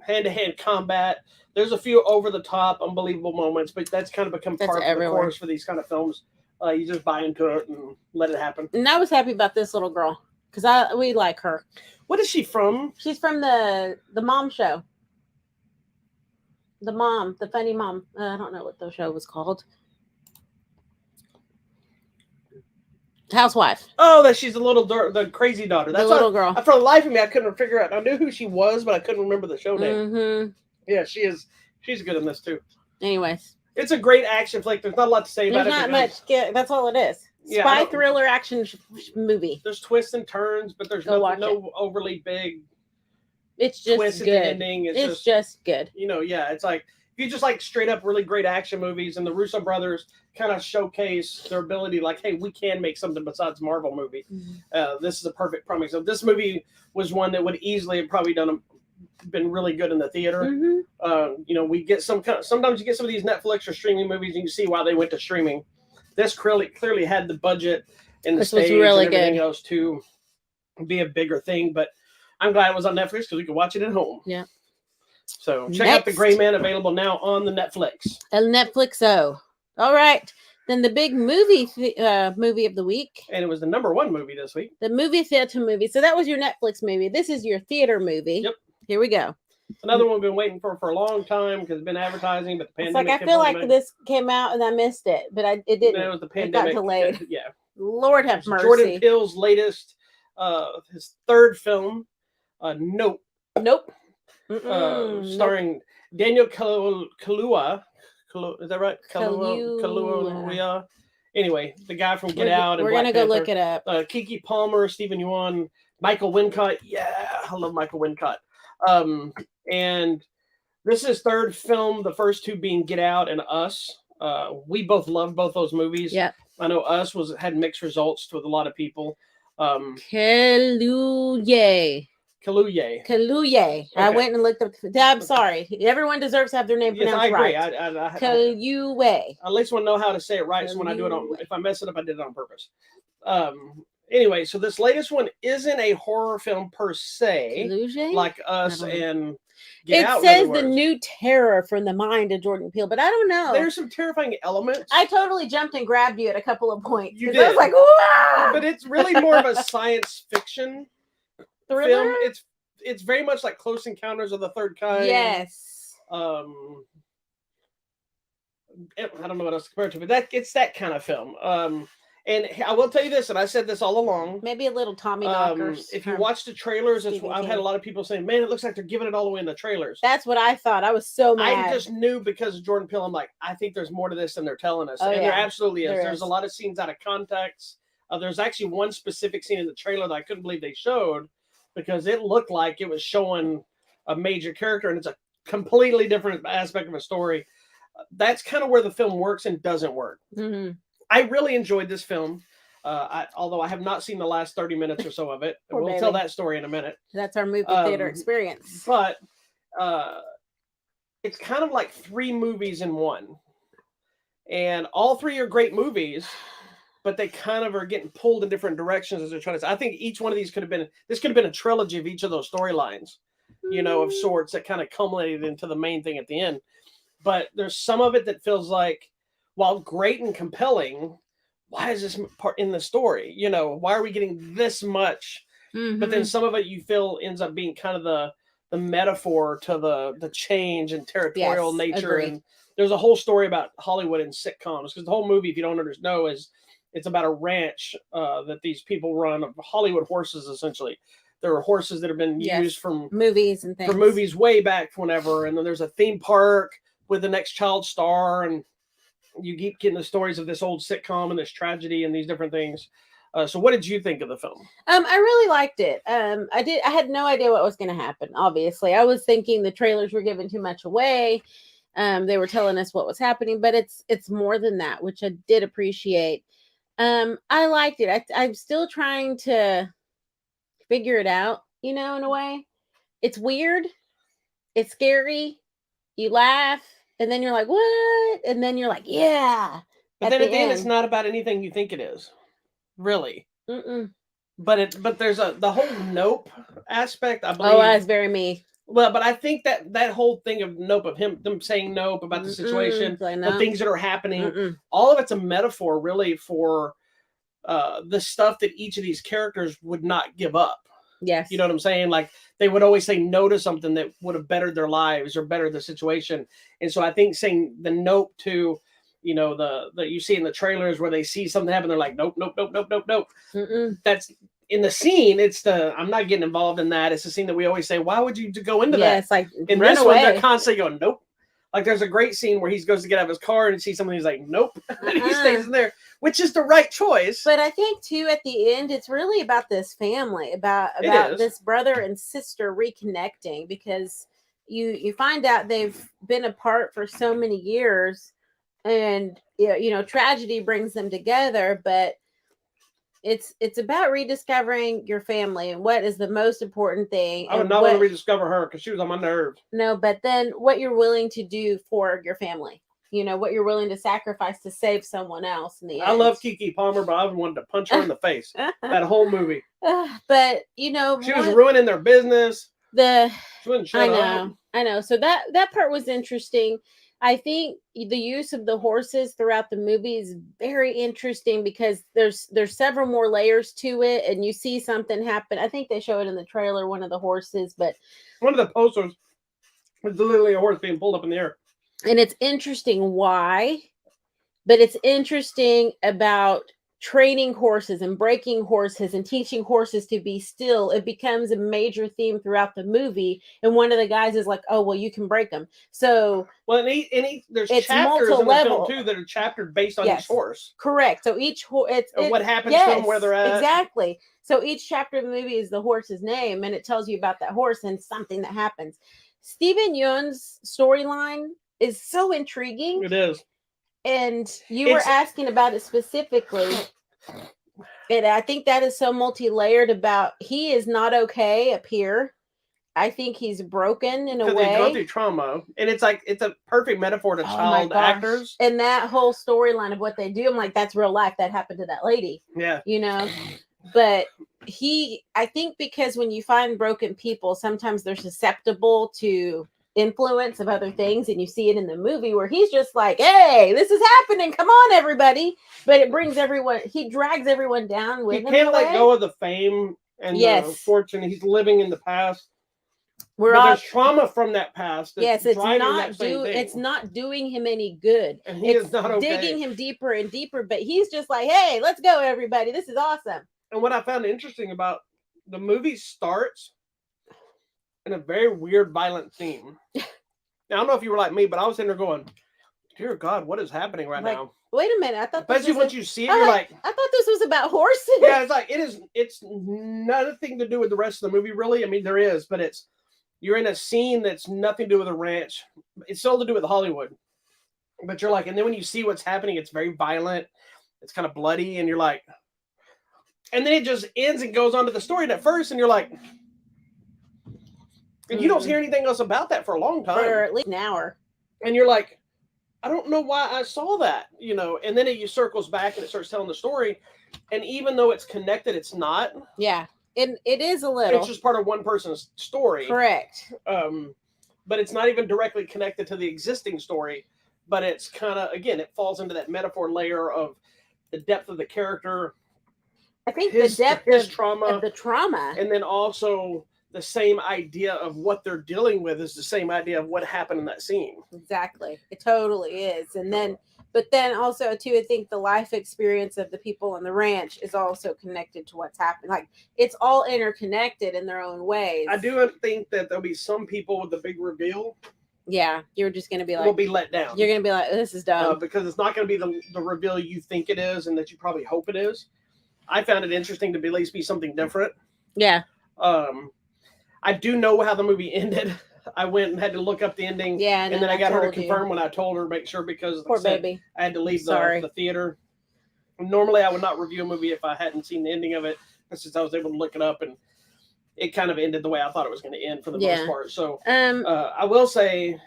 hand-to-hand combat. There's a few over-the-top, unbelievable moments, but that's kind of become That's part of the everywhere. course for these kind of films. You just buy into it and let it happen. And I was happy about this little girl because we like her. What is she from? She's from the mom show. The mom, the funny mom. I don't know what the show was called. Housewife. Oh, that she's the crazy daughter. The That's little what, girl. for the life of me, I couldn't figure out. I knew who she was, but I couldn't remember the show name. Mm-hmm. Yeah, she is. She's good in this too. Anyways, It's a great action flick. There's not a lot to say there's about it. not because much. That's all it is. Yeah, I Spy don't- thriller action movie. There's twists and turns, but there's Go watch no overly big It's just twist at the good. ending. It's just good. Yeah, it's like if you just like straight up really great action movies, and the Russo brothers kind of showcase their ability, like, hey, we can make something besides Marvel movie. This is a perfect promise. So this movie was one that would easily have probably been really good in the theater. Mhm. We get sometimes you get some of these Netflix or streaming movies, and you see why they went to streaming. This clearly had the budget and the This was stage really and everything good. else to be a bigger thing. But I'm glad it was on Netflix because we could watch it at home. Yeah. So check out The Next. Gray Man, available now on the Netflix. El Netflixo. All right. Then the big movie of the week, And it was the #1 movie this week. the movie theater movie. So that was your Netflix movie. This is your theater movie. Yep. Here we go. Another one we've been waiting for a long time because it's been advertising, but the It's pandemic. like I feel like this came out and I missed it, but it didn't. It was the It pandemic. got delayed. Yeah. Lord have It's mercy. Jordan Peele's latest, his third film, Nope, Nope. Nope. starring Daniel Kaluuya. Is that right? Kaluuya. Kaluuya. Anyway, the guy from Get We're- Out and We're Black gonna go Panther. look it up. Kiki Palmer, Stephen Yeun, Michael Wincott. Yeah, I love Michael Wincott. And this is his third film, the first two being Get Out and Us. We both loved both those movies. Yeah. I know Us had mixed results with a lot of people. Kaluuya. Kaluuya. Kaluuya. I Okay. went and looked up. I'm sorry. Everyone deserves to have their name Yes, pronounced I agree. right. I Kaluuya. at least want to know how to say it right. So when I do it Kaluuya. if I mess it up, I did it on purpose. Anyway, so this latest one isn't a horror film per se, Kaluuya. like Us I don't know. and Get It Out. says really the was. new terror from the mind of Jordan Peele, but I don't know. There's some terrifying elements. I totally jumped and grabbed you at a couple of points. You 'cause I was did. like, "Wah!" But it's really more of a science fiction Thriller? film. It's very much like Close Encounters of the Third Kind. Yes. I don't know what else to compare it to, but it's that kind of film. And I will tell you this, and I said this all along. Maybe a little Tommy Knockers. If you watch the trailers, Stephen I've had King. a lot of people saying, "Man, it looks like they're giving it all away in the trailers." That's what I thought. I was so mad. I just knew because of Jordan Peele. I'm like, I think there's more to this than they're telling us, Oh, and there yeah. absolutely is. There There's is. a lot of scenes out of context. There's actually one specific scene in the trailer that I couldn't believe they showed because it looked like it was showing a major character, and it's a completely different aspect of a story. That's kind of where the film works and doesn't work. Mhm. I really enjoyed this film. Although I have not seen the last 30 minutes or so of it. Poor We'll tell baby. that story in a minute. That's our movie theater Um, experience. But it's kind of like 3 movies in one. And all 3 are great movies, but they kind of are getting pulled in different directions as they're trying to say. I think each one of these could have been a trilogy of each of those storylines, of sorts that kind of culminated into the main thing at the end. But there's some of it that feels like, while great and compelling, why is this part in the story? Why are we getting this much? But then Mhm. some of it you feel ends up being kind of the metaphor to the change and territorial Yes, nature. agreed. And there's a whole story about Hollywood and sitcoms, because the whole movie, if you don't know, is It's about a ranch that these people run of Hollywood horses. Essentially, there are horses that have been used from movies and things. for movies way back whenever, and then there's a theme park with the next child star, and you keep getting the stories of this old sitcom and this tragedy and these different things. So what did you think of the film? I really liked it. I had no idea what was going to happen. Obviously, I was thinking the trailers were giving too much away. They were telling us what was happening, but it's more than that, which I did appreciate. I liked it. I'm still trying to figure it out, in a way. It's weird. It's scary. You laugh, and then you're like, what? And then you're like, yeah. But then at the end, it's not about anything you think it is. Really. Mm-mm. But there's the whole Nope aspect, I believe. Oh, that's very me. Well, but I think that whole thing of Nope, of them saying Nope about the situation, the things that are happening, all of it's a metaphor really for the stuff that each of these characters would not give up. Yes. You know what I'm saying? Like they would always say no to something that would have bettered their lives or bettered the situation. And so I think saying the Nope to, the you see in the trailers where they see something happen, they're like, nope, nope, nope, nope, nope, nope. That's in the scene. It's I'm not getting involved in that. It's the scene that we always say, why would you go into that? It's like in this one, they're constantly going, nope. Like there's a great scene where he goes to get out of his car and sees someone, he's like, nope. And he stays in there, which is the right choice. But I think too, at the end, it's really about this family, about this brother and sister reconnecting, because you find out they've been apart for so many years, and tragedy brings them together, but it's about rediscovering your family and what is the most important thing. I would not want to rediscover her because she was on my nerves. No, but then what you're willing to do for your family, what you're willing to sacrifice to save someone else in the end. I love Keke Palmer, but I wanted to punch her in the face that whole movie. But she was ruining their business. I know. So that part was interesting. I think the use of the horses throughout the movie is very interesting because there's several more layers to it, and you see something happen. I think they show it in the trailer, one of the horses, but one of the posters was literally a horse being pulled up in the air. And it's interesting why, but it's interesting about training horses and breaking horses and teaching horses to be still. It becomes a major theme throughout the movie, and one of the guys is like, "Oh, well, you can break them." So, there's chapters in the film too that are chaptered based on each horse. Correct. So each horse, what happens to them, where they're at. Exactly. So each chapter of the movie is the horse's name, and it tells you about that horse and something that happens. Steven Yeun's storyline is so intriguing. It is. And you were asking about it specifically. And I think that is so multi-layered about he is not okay up here. I think he's broken in a way. They go through trauma. And it's a perfect metaphor to child actors. And that whole storyline of what they do, I'm like, that's real life. That happened to that lady. Yeah. But I think because when you find broken people, sometimes they're susceptible to influence of other things, and you see it in the movie where he's just like, hey, this is happening, come on everybody, but it brings everyone, he drags everyone down with him. He can't let go of the fame and the fortune. He's living in the past. There's trauma from that past. Yes, it's not doing him any good, and it's not okay. Digging him deeper and deeper, but he's just like, hey, let's go everybody, this is awesome. And what I found interesting about the movie starts in a very weird, violent theme. Now, I don't know if you were like me, but I was in there going, dear God, what is happening now? Wait a minute. I thought especially once you see it, you're like, I thought this was about horses. Yeah, it's nothing to do with the rest of the movie, really. I mean, there is, but you're in a scene that's nothing to do with a ranch. It's still to do with Hollywood. But you're like, and then when you see what's happening, it's very violent. It's kind of bloody, and you're like, and then it just ends and goes on to the story at first, and you're like, and you don't hear anything else about that for a long time. For at least an hour. And you're like, I don't know why I saw that, and then it circles back and it starts telling the story. And even though it's connected, it's not. Yeah, it is a little. It's just part of one person's story. Correct. But it's not even directly connected to the existing story. But it's kind of, again, it falls into that metaphor layer of the depth of the character. I think the depth of trauma. Of the trauma. And then also the same idea of what they're dealing with is the same idea of what happened in that scene. Exactly. It totally is. And then, but then also too, I think the life experience of the people on the ranch is also connected to what's happened. Like it's all interconnected in their own ways. I do think that there'll be some people with the big reveal Yeah. You're just going to be will like, be let down. you're going to be like, this is dumb. Because it's not going to be the reveal you think it is and that you probably hope it is. I found it interesting to at least be something different. Yeah. I do know how the movie ended. I went and had to look up the ending. Yeah. And then I got her to told you. confirm when I told her, make sure, because Poor baby. I had to leave Sorry. the theater. Normally, I would not review a movie if I hadn't seen the ending of it. Since I was able to look it up, and it kind of ended the way I thought it was going to end for the most part. So I will say,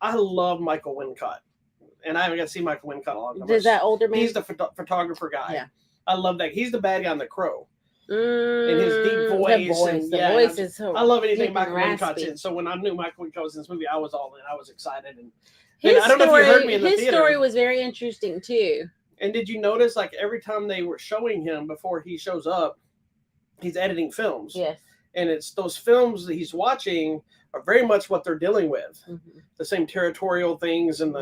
I love Michael Wincott, and I haven't got to see Michael Wincott a long time. Is that older man? He's the photographer guy. Yeah. I love that. He's the bad guy in The Crow. And his deep voice. The voice is so I love anything deep Michael and Wincott's raspy. in. So when I knew Michael Wincott was in this movie, I was all in. I was excited. And His I don't know if you heard me in the his theater. story was very interesting too. And did you notice, like, every time they were showing him before he shows up, he's editing films. Yes. And it's those films that he's watching are very much what they're dealing with. Mm-hmm. The same territorial things, and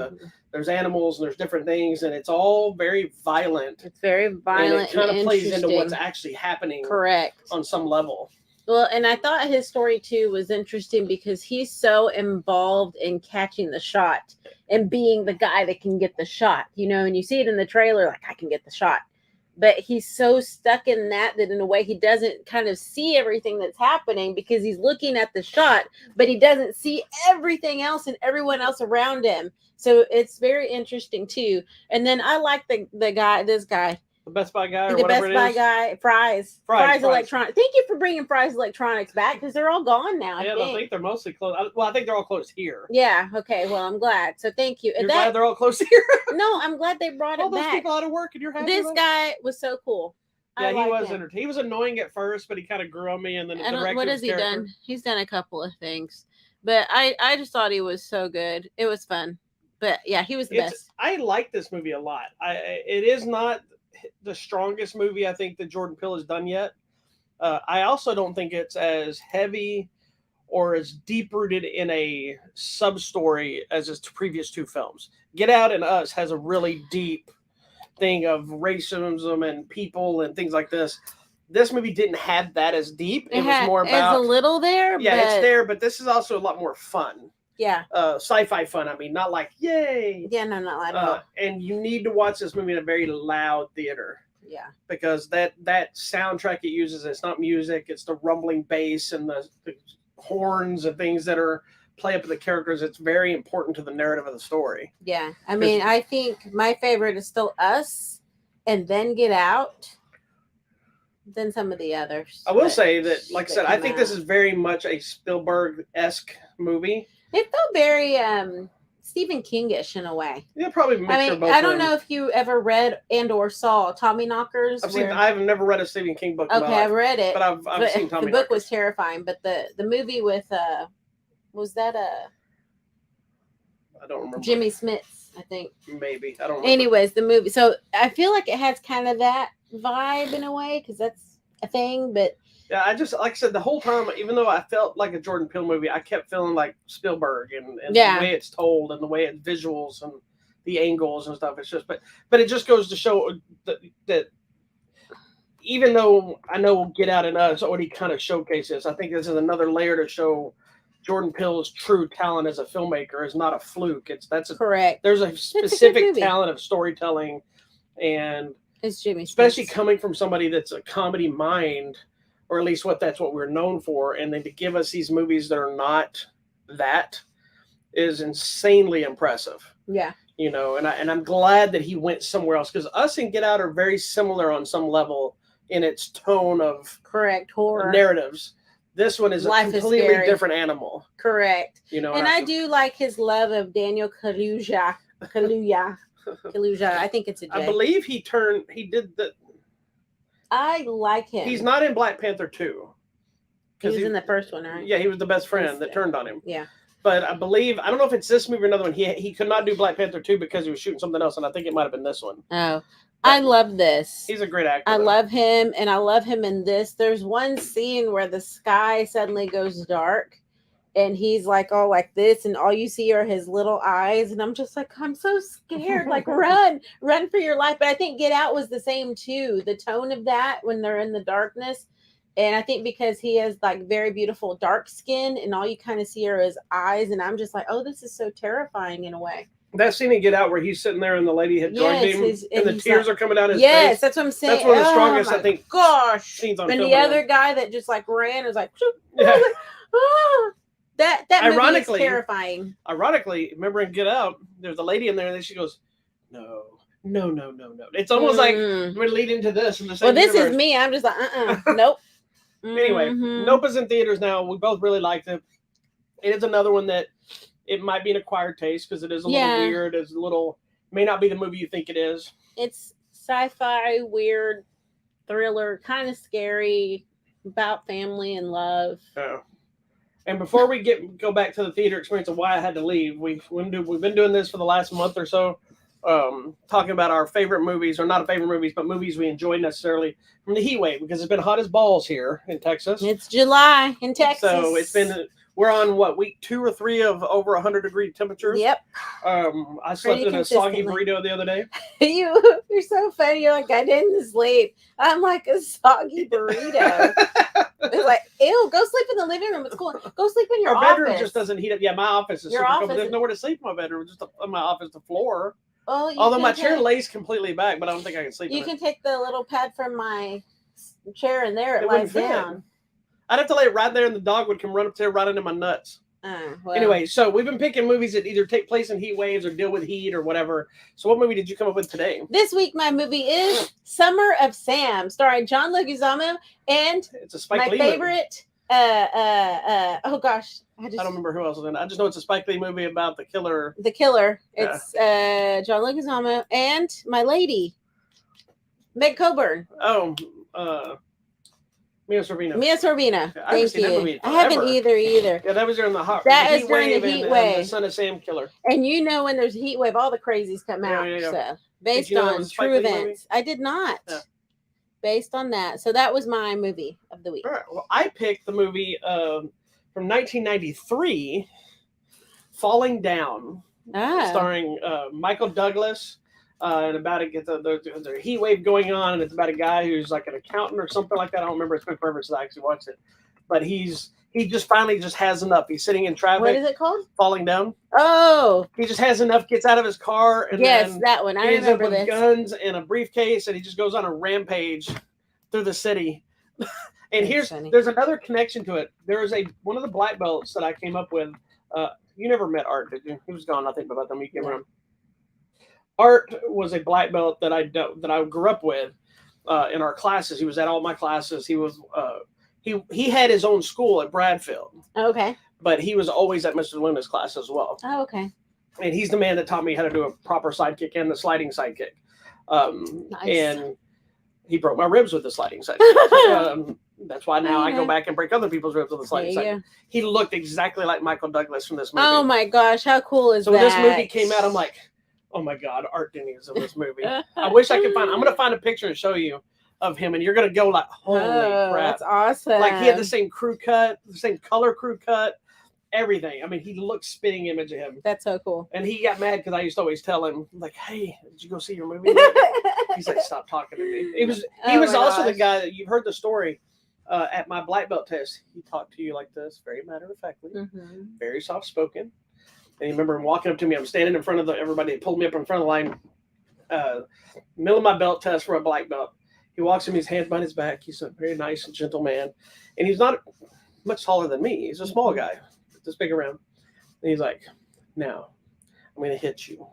there's animals and there's different things, and it's all very violent. It's very violent. And it kind of plays into interesting. what's actually happening. Correct. On some level. Well, and I thought his story too was interesting because he's so involved in catching the shot and being the guy that can get the shot, you know, and you see it in the trailer, like, I can get the shot. But he's so stuck in that in a way he doesn't kind of see everything that's happening because he's looking at the shot, but he doesn't see everything else and everyone else around him. So it's very interesting too. And then I like this guy. The Best Buy guy, or The whatever Best Buy it is. guy, Fry's Electronics. Thank you for bringing Fry's Electronics back because they're all gone now. Yeah, I think they're mostly closed. Well, I think they're all closed here. Yeah. Okay. Well, I'm glad. So thank you. You're glad they're all closed here? No, I'm glad they brought all it those back. people out of work and you're happy. This guy was so cool. Yeah, he was him. entertaining. He was annoying at first, but he kind of grew on me. And then What has he done? He's done a couple of things, but I just thought he was so good. It was fun. But yeah, he was the best. I like this movie a lot. It is not the strongest movie I think that Jordan Peele has done yet. I also don't think it's as heavy or as deep rooted in a sub story as his previous two films. Get Out and Us has a really deep thing of racism and people and things like this. This movie didn't have that as deep. It was more about it's a little there. Yeah, but it's there, but this is also a lot more fun. Yeah. Sci-fi fun. I mean, not like yay. Yeah, no, not at all. And you need to watch this movie in a very loud theater. Yeah. Because that soundtrack it uses, it's not music, it's the rumbling bass and the horns and things that are play up with the characters. It's very important to the narrative of the story. Yeah. I mean, I think my favorite is still Us and then Get Out. Than some of the others. I will say that, like I said, I think this is very much a Spielberg-esque movie. It felt very Stephen King-ish in a way. Yeah, probably. I don't know if you ever read and or saw Tommy Knockers. I've never read a Stephen King book. Okay, I've read it, but I've seen Tommy. The book Knockers. was terrifying, but the movie with was that I don't remember. Jimmy Smits, I think. Maybe I don't remember. Anyways, the movie. So I feel like it has kind of that vibe in a way because that's a thing, but. Yeah, I just, like I said, the whole time, even though I felt like a Jordan Peele movie, I kept feeling like Spielberg and the way it's told and the way it's visuals and the angles and stuff. It's just, but it just goes to show that even though I know Get Out and Us already kind of showcases, I think this is another layer to show Jordan Peele's true talent as a filmmaker is not a fluke. Correct. There's a specific talent of storytelling, and it's Jimmy, especially coming from somebody that's a comedy mind. Or at least that's what we're known for. And then to give us these movies that are not that is insanely impressive. Yeah. You know, and I'm glad that he went somewhere else because Us and Get Out are very similar on some level in its tone of correct horror narratives. This one is Life a completely different animal. Correct. You know, and I do like his love of Daniel Kaluuya. Kaluuya. I think it's a J. I believe he did the. I like him. He's not in Black Panther 2. He was in the first one, right? Yeah, he was the best friend that turned on him. Yeah. But I believe, I don't know if it's this movie or another one. He could not do Black Panther 2 because he was shooting something else, and I think it might have been this one. Oh. I love this. He's a great actor. I though. love him, and I love him in this. There's one scene where the sky suddenly goes dark, and he's like all like this, and all you see are his little eyes, and I'm just like, I'm so scared. Like, run for your life. But I think Get Out was the same too. The tone of that when they're in the darkness. And I think because he has like very beautiful dark skin, and all you kind of see are his eyes, and I'm just like, oh, this is so terrifying in a way. That scene in Get Out where he's sitting there and the lady had joined him, and the he's tears like, are coming down his yes, face. that's what I'm saying. That's one of the strongest, my I think, gosh. scenes on And film. the other guy that just like ran was like, Yeah. like, ah. that movie is Ironically- terrifying. Ironically, remember in Get Out, there's a lady in there, and then she goes, no. It's almost like we're leading to this in the same Well, this universe. is me. I'm just like, nope. Anyway, Mhm. Nope is in theaters now. We both really liked it. It is another one that it might be an acquired taste because it is a little Yeah. weird. It's a little, may not be the movie you think it is. It's sci-fi, weird, thriller, kind of scary, about family and love. And before we go back to the theater experience of why I had to leave, we've been doing this for the last month or so, talking about our favorite movies, or not favorite movies, but movies we enjoyed necessarily from the heat wave, because it's been hot as balls here in Texas. It's July in Texas. So we're on week 2 or 3 of over 100-degree temperatures. Yep. I slept in a soggy burrito the other day. You're so funny. You're like, I didn't sleep. I'm like a soggy burrito. It's like, ew, go sleep in the living room. It's cool. Go sleep in your Our office. bedroom just doesn't heat up. Yeah, my office is Your super cold, office but there's is- nowhere to sleep in my bedroom. Just on my office, the floor. Well, Although my chair lays completely back, but I don't think I can sleep You in can it. take the little pad from my chair in there. It It lies wouldn't fit. down. I'd have to lay it right there, and the dog would come run up there right into my nuts. Well, Anyway, so we've been picking movies that either take place in heat waves or deal with heat or whatever. So what movie did you come up with today? this week my movie is Summer of Sam, starring John Leguizamo and It's a Spike my Lee movie. favorite. Oh gosh, I don't remember who else was in it. I just know it's a Spike Lee movie about the killer. the killer. Yeah. It's John Leguizamo and my lady, Meg Coburn. Oh, Mia Sorvino. Mia Sorvino. I haven't Thank seen that movie you. in I haven't forever. either. Yeah, that was during the That the is during the wave heat and wave. the Son of Sam killer. And you know when there's a heat wave, all the crazies come Yeah, out. yeah, yeah. So based you know that on was a Spike true Lee movie? events. I did not. Yeah. Based on that. So that was my movie of the week. All right. Well, I picked the movie from 1993, Falling Down, starring Michael Douglas. And about there's a heat wave going on, and it's about a guy who's like an accountant or something like that. I don't remember. It's been forever since I actually watched it. But he just finally just has enough. He's sitting in traffic. What is it called? Falling Down. Oh, He just has enough, gets out of his car, and yes, then that one. I he ends up remember with this. guns and a briefcase, and he just goes on a rampage through the city. And That's funny. there's another connection to it. There was one of the black belts that I came up with. You never met Art, did you? He was gone, I think, by the time you came No. around. Art was a black belt that I grew up with in our classes. He was at all my classes. He was he had his own school at Bradfield, Okay. but he was always at Mr. Luna's class as well. Oh, okay. And he's the man that taught me how to do a proper sidekick and the sliding sidekick. Nice. And he broke my ribs with the sliding sidekick. That's why now I go Okay. back and break other people's ribs with the sliding There you sidekick. go. He looked exactly like Michael Douglas from this movie. Oh my gosh, how cool is so that? when this movie came out, I'm like, oh my God, Art Denny is in this movie. I wish I could I'm going to find a picture and show you of him, and you're going to go like, holy crap. That's awesome. Like he had the same crew cut, the same color crew cut, everything. I mean, he looked spitting image of him. That's so cool. And he got mad because I used to always tell him, like, hey, did you go see your movie yet? He's like, stop talking to me. He was Oh my also the gosh. guy that you've heard the story at my black belt test. He talked to you like this, very matter of factly, Mhm. very soft spoken. And you remember him walking up to me. I'm standing in front of everybody. They pulled me up in front of the line, middle of my belt test for a black belt. He walks to me, his hands behind his back. He's a very nice and gentle man. And he's not much taller than me. He's a small guy, this big around. And he's like, now, I'm going to hit you.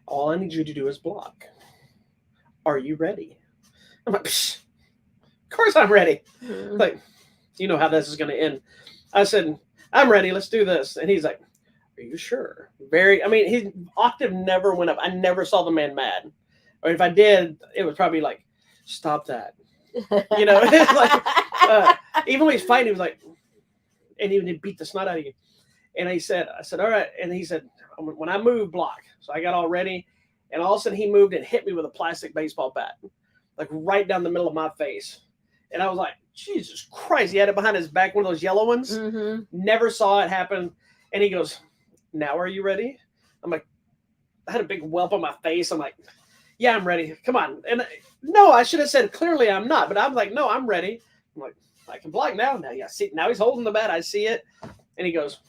All I need you to do is block. Are you ready? I'm like, psh, of course I'm ready. Mhm. Like, you know how this is going to end. I said, I'm ready. Let's do this. And he's like, are you sure? His octave never went up. I never saw the man mad. Or if I did, it was probably like, stop that. You know, it's like, even when he's fighting, he was like, and he would beat the snot out of you. And I said, all right. And he said, when I move, block. So I got all ready. And all of a sudden he moved and hit me with a plastic baseball bat, like right down the middle of my face. And I was like, Jesus Christ. He had it behind his back, one of those yellow ones. Mm-hmm. Never saw it happen. And he goes, now are you ready? I'm like, I had a big whelp on my face. I'm like, yeah, I'm ready. Come on. And no, I should have said clearly I'm not, but I'm like, no, I'm ready. I'm like, I can block now. Now, yeah, see, now he's holding the bat. I see it. And he goes,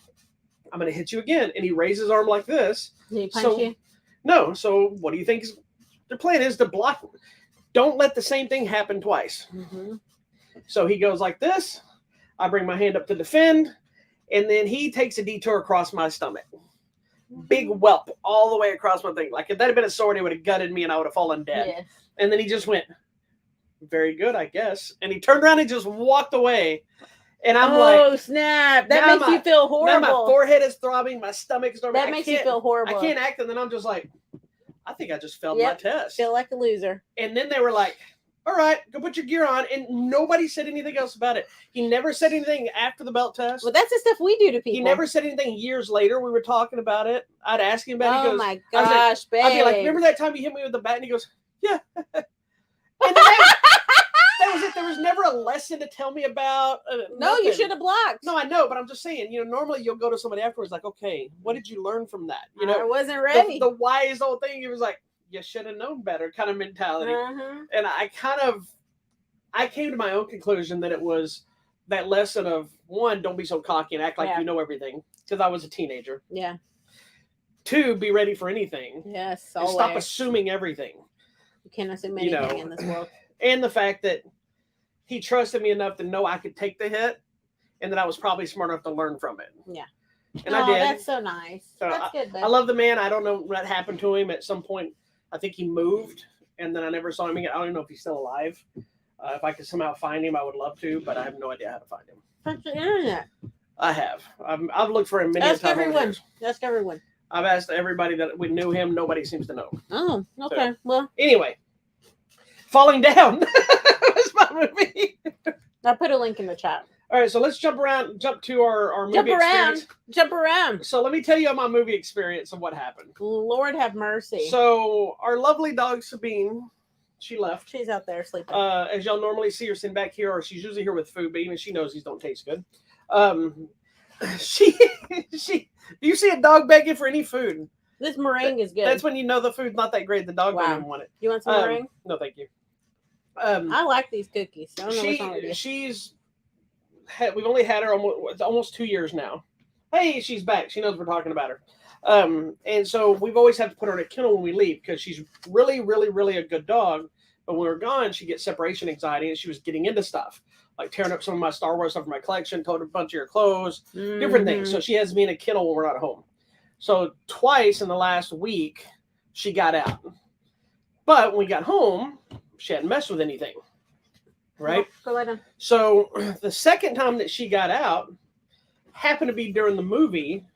I'm going to hit you again. And he raises his arm like this. Did he punch you? No. So what do you think their plan is to block? Don't let the same thing happen twice. Mm-hmm. So he goes like this. I bring my hand up to defend. And then he takes a detour across my stomach. Big whelp all the way across my thing. Like if that had been a sword, it would have gutted me and I would have fallen dead. Yes. And then he just went, very good, I guess. And he turned around and just walked away. And I'm oh, snap. That now makes you feel horrible. Now my forehead is throbbing. My stomach is throbbing. That makes you feel horrible. I can't act. And then I'm just like, I think I just failed my test. Feel like a loser. And then they were like, all right, go put your gear on. And nobody said anything else about it. He never said anything after the belt test. Well, that's the stuff we do to people. He never said anything years later. We were talking about it. I'd ask him about it. He goes, my gosh, babe. I'd be like, remember that time you hit me with the bat? And he goes, yeah. And that was it. There was never a lesson to tell me about. No, you should have blocked. No, I know, but I'm just saying, normally you'll go to somebody afterwards like, okay, what did you learn from that? I wasn't ready. The wise old thing, it was like, you should have known better kind of mentality. Uh-huh. And I came to my own conclusion that it was that lesson of, one, don't be so cocky and act like you know everything, because I was a teenager. Yeah. 2, be ready for anything. Yes, and stop assuming everything. You can't assume anything in this world. And the fact that he trusted me enough to know I could take the hit and that I was probably smart enough to learn from it. Yeah. And I did. That's so nice. So that's good, I love the man. I don't know what happened to him at some point. I think he moved and then I never saw him again. I don't even know if he's still alive. If I could somehow find him, I would love to, but I have no idea how to find him. Search the internet. I have. I've looked for him many times. Ask everyone. I've asked everybody that we knew him. Nobody seems to know. Oh, okay. So, well. Anyway, Falling Down was my movie. I'll put a link in the chat. All right, so let's jump to our movie experience. Jump around. So let me tell you my movie experience of what happened. Lord have mercy. So our lovely dog Sabine, she left. She's out there sleeping. As y'all normally see her sitting back here, or she's usually here with food, but even she knows these don't taste good. She do you see a dog begging for any food? This meringue is good. That's when you know the food's not that great. The dog doesn't even want it. You want some meringue? No, thank you. I like these cookies. I don't know what's wrong with you. We've only had her almost 2 years now. Hey, she's back. She knows we're talking about her. And so we've always had to put her in a kennel when we leave because she's really, really, really a good dog. But when we're gone, she gets separation anxiety and she was getting into stuff, like tearing up some of my Star Wars stuff from my collection, told a bunch of your clothes, different things. So she has me in a kennel when we're not home. So twice in the last week, she got out. But when we got home, she hadn't messed with anything. Right? Go let him. So the second time that she got out happened to be during the movie.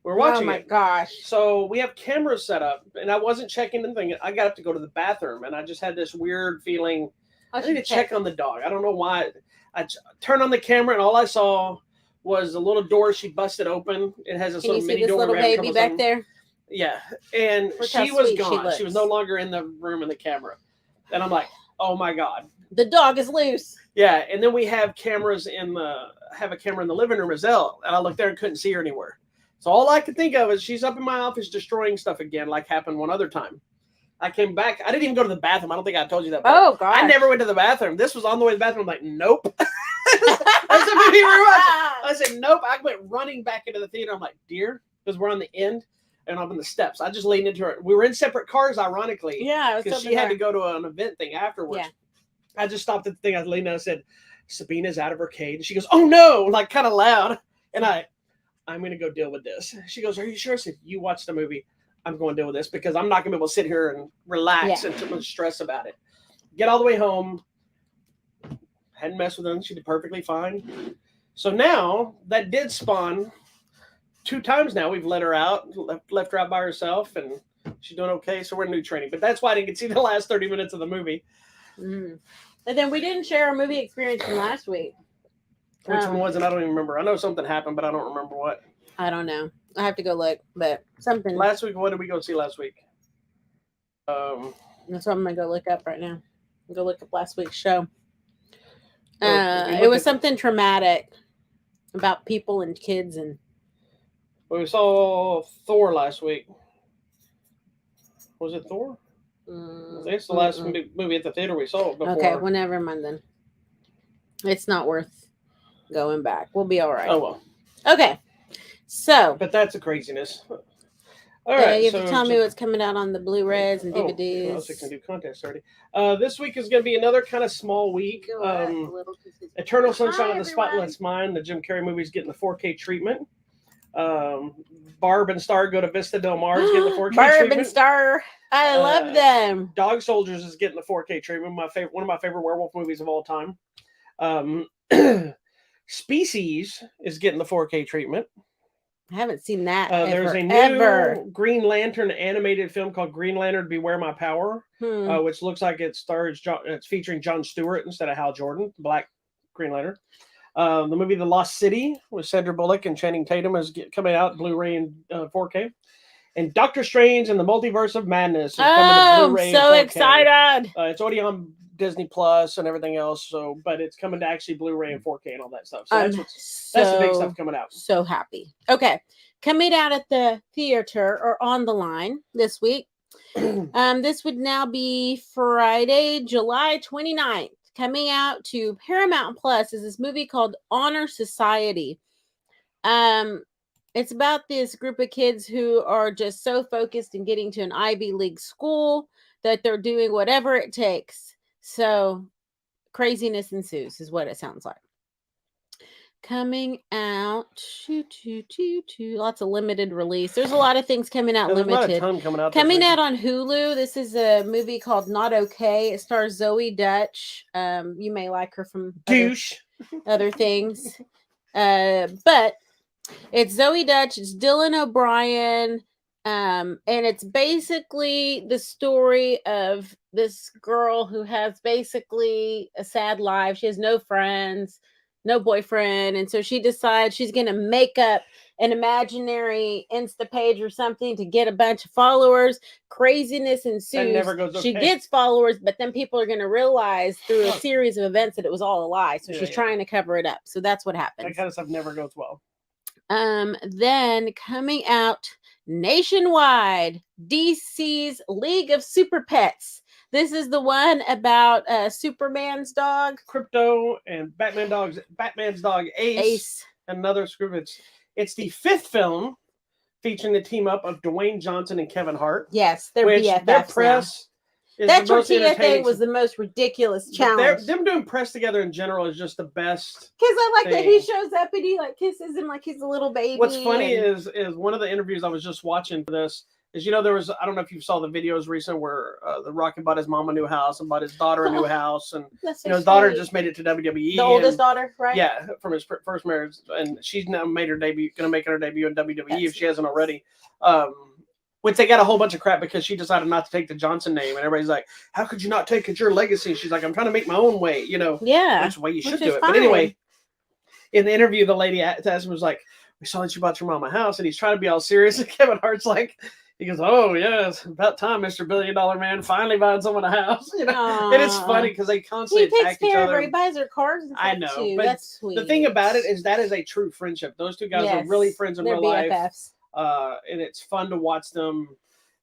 We're watching it. Oh my gosh. So we have cameras set up and I wasn't checking anything. I got up to go to the bathroom and I just had this weird feeling. I need to check on the dog. I don't know why. I turned on the camera and all I saw was a little door she busted open. It has this little mini door. Little baby back there? Yeah. And she was gone. She was no longer in the room in the camera. And I'm like, oh my God. The dog is loose. Yeah. And then we have cameras in the living room as well. And I looked there and couldn't see her anywhere. So all I could think of is she's up in my office destroying stuff again, like happened one other time. I came back. I didn't even go to the bathroom. I don't think I told you that. Oh, God. I never went to the bathroom. This was on the way to the bathroom. I'm like, nope. That's the movie we were watching. I said, nope. I went running back into the theater. I'm like, dear, because we're on the end and I'm on the steps. I just leaned into her. We were in separate cars, ironically. Yeah. Because she had to go to an event thing afterwards. Yeah. I just stopped at the thing. I leaned in and I said, Sabina's out of her cage. And she goes, oh, no, like kind of loud. And I'm going to go deal with this. She goes, are you sure? I said, you watch the movie. I'm going to deal with this because I'm not going to be able to sit here and relax and too much stress about it. Get all the way home. Hadn't messed with her. She did perfectly fine. So now that did spawn 2 times now. We've let her out, left her out by herself, and she's doing okay. So we're in new training. But that's why I didn't get to see the last 30 minutes of the movie. And then we didn't share our movie experience from last week. Which one was it? I don't even remember. I know something happened, but I don't remember what. I don't know. I have to go look, but something. Last week, what did we go see last week? That's what I'm gonna go look up right now. Go look up last week's show. we It look was at- something traumatic about people and kids and. We saw Thor last week. Was it Thor? I think it's the last movie at the theater we saw before. Okay, well, never mind then. It's not worth going back. We'll be all right. Oh well. Okay, so. But that's a craziness. All Yeah, right, you have to tell me what's coming out on the Blu-rays and DVDs. I was going to do contest already. This week is going to be another kind of small week. Eternal Sunshine of the Spotless Mind, the Jim Carrey movie, is getting the 4K treatment. Barb and Star Go to Vista Del Mar is getting the 4K Barb treatment. and Star, I love them. Dog Soldiers is getting the 4K treatment. One of my favorite werewolf movies of all time. Species is getting the 4K treatment. I haven't seen that. There's a new Green Lantern animated film called Green Lantern Beware My Power, which looks like it's featuring Jon Stewart instead of Hal Jordan, Black Green Lantern. The movie The Lost City with Sandra Bullock and Channing Tatum is coming out Blu-ray and 4K. And Doctor Strange and the Multiverse of Madness is coming to Blu-ray. I'm so excited! It's already on Disney Plus and everything else. But it's coming to actually Blu-ray and 4K and all that stuff. So that's the big stuff coming out. So happy. Okay, coming out at the theater or on the line this week. This would now be Friday, July 29th. Coming out to Paramount Plus is this movie called Honor Society. It's about this group of kids who are just so focused in getting to an Ivy League school that they're doing whatever it takes. So craziness ensues is what it sounds like. Coming out, lots of limited release. There's a lot of things coming out limited. Coming out on Hulu. This is a movie called Not Okay. It stars Zoe Dutch. You may like her from other things. But it's Zoe Dutch. It's Dylan O'Brien. And it's basically the story of this girl who has basically a sad life. She has no friends, no boyfriend, and so she decides she's going to make up an imaginary Insta page or something to get a bunch of followers. Craziness ensues. Never goes okay. She gets followers, but then people are going to realize through a series of events that it was all a lie. So she's trying to cover it up. So that's what happens. That kind of stuff never goes well. Then coming out nationwide, DC's League of Super Pets. This is the one about Superman's dog, Crypto, and Batman's dog, Ace. Another script. It's the 5th film featuring the team up of Dwayne Johnson and Kevin Hart. Yes, they're BFFs. Their press. That tortilla thing was the most ridiculous challenge. Them doing press together in general is just the best. Because I like that he shows up and he like kisses him like he's a little baby. What's funny is one of the interviews I was just watching for this is, there was, I don't know if you saw the videos recent where The Rock bought his mom a new house and bought his daughter a new house, and his daughter just made it to WWE. The oldest daughter, right? Yeah, from his first marriage, and she's now made her debut. Going to make her debut in WWE if she hasn't already. Which they got a whole bunch of crap because she decided not to take the Johnson name, and everybody's like, "How could you not take it? Your legacy." She's like, "I'm trying to make my own way, Yeah, that's the way you should do it." Fine. But anyway, in the interview, the lady asked him, was like, "We saw that you bought your mom a house," and he's trying to be all serious, and Kevin Hart's like, he goes, "Oh yes, about time, Mr. $1 billion man, finally buying someone a house." And it's funny because they constantly attack each other. He buys her cars. And I know, too. but that's sweet. The thing about it is that is a true friendship. Those two guys are really friends in real life. And it's fun to watch them,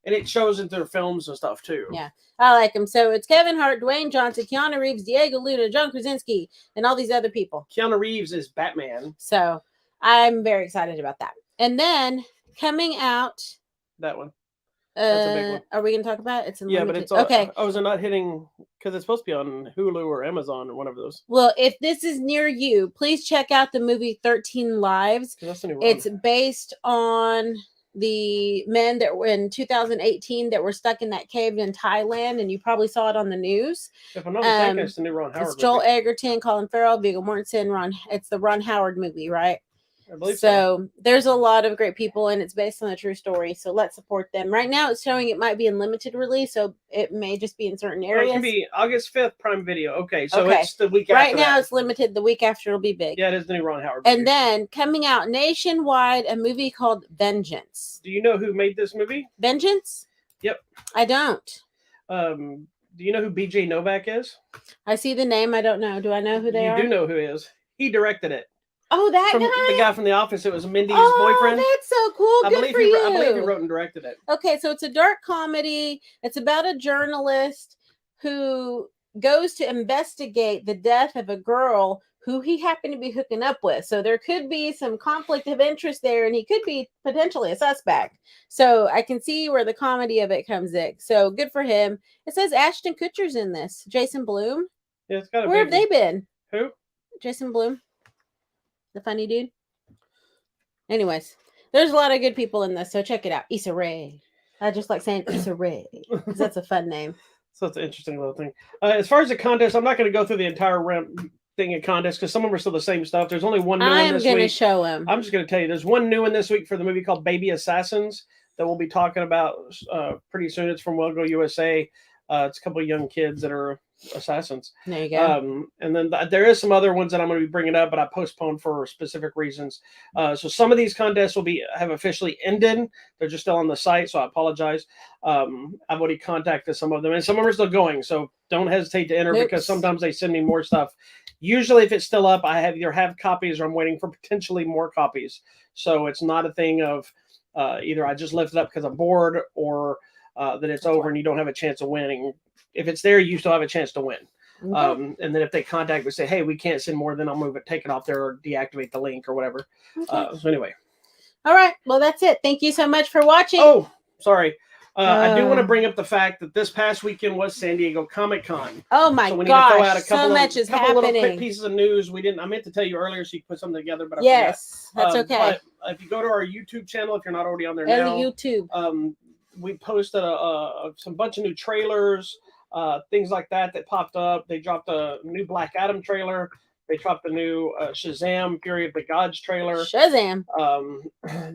and it shows in their films and stuff too. Yeah, I like them. So it's Kevin Hart, Dwayne Johnson, Keanu Reeves, Diego Luna, John Krasinski, and all these other people. Keanu Reeves is Batman. So I'm very excited about that. And then coming out, that one. That's a big one. Are we going to talk about it? It's but it's okay. Oh, is it not hitting? Because it's supposed to be on Hulu or Amazon or one of those. Well, if this is near you, please check out the movie 13 Lives. That's the new one. It's based on the men that were in 2018 that were stuck in that cave in Thailand, and you probably saw it on the news. If I'm not mistaken, it's the new Ron Howard. It's Joel Egerton, Colin Farrell, Viggo Mortensen. It's the Ron Howard movie, right? I believe so. There's a lot of great people, and it's based on a true story. So let's support them. Right now, it's showing it might be in limited release, so it may just be in certain areas. It could be August 5th, Prime Video. Okay, so it's the week after. Right now, it's limited. The week after, it'll be big. Yeah, it is the new Ron Howard movie. And then coming out nationwide, a movie called Vengeance. Do you know who made this movie? Vengeance? Yep. I don't. Do you know who BJ Novak is? I see the name. I don't know. Do I know who they are? You do know who he is. He directed it. Oh, that From guy. the guy from The Office. It was Mindy's Oh, boyfriend. that's so cool. Good for you. I believe he wrote and directed it. Okay, so it's a dark comedy. It's about a journalist who goes to investigate the death of a girl who he happened to be hooking up with. So there could be some conflict of interest there, and he could be potentially a suspect. So I can see where the comedy of it comes in. So good for him. It says Ashton Kutcher's in this. Jason Blum. Yeah, it's got a Where have they been? Who? Jason Blum, the funny dude. Anyways, there's a lot of good people in this, so check it out. Issa Rae. I just like saying Issa Rae because that's a fun name. So it's an interesting little thing. As far as the contest, I'm not going to go through the entire thing of contest because some of them are still the same stuff. There's only one new one this week. I'm going to show him. I'm just going to tell you, there's one new one this week for the movie called Baby Assassins that we'll be talking about pretty soon. It's from Well Go USA. It's a couple of young kids that are assassins. There you go. And then there is some other ones that I'm going to be bringing up, but I postponed for specific reasons. So some of these contests have officially ended. They're just still on the site, so I apologize. I've already contacted some of them, and some of them are still going. So don't hesitate to enter because sometimes they send me more stuff. Usually, if it's still up, I either have copies or I'm waiting for potentially more copies. So it's not a thing of either I just left it up because I'm bored or that it's over and you don't have a chance of winning. If it's there, you still have a chance to win. Okay. And then if they contact me and say, hey, we can't send more, then I'll take it off there or deactivate the link or whatever. Okay. So anyway. All right. Well, that's it. Thank you so much for watching. Oh, sorry. I do want to bring up the fact that this past weekend was San Diego Comic-Con. Oh my gosh, so much is happening. Little quick pieces of news. I meant to tell you earlier so you could put something together, but yes, that's okay. But if you go to our YouTube channel, if you're not already on there now, YouTube. We posted some bunch of new trailers, things like that popped up. They dropped a new Black Adam trailer. They dropped a new Shazam! Fury of the Gods trailer. Shazam!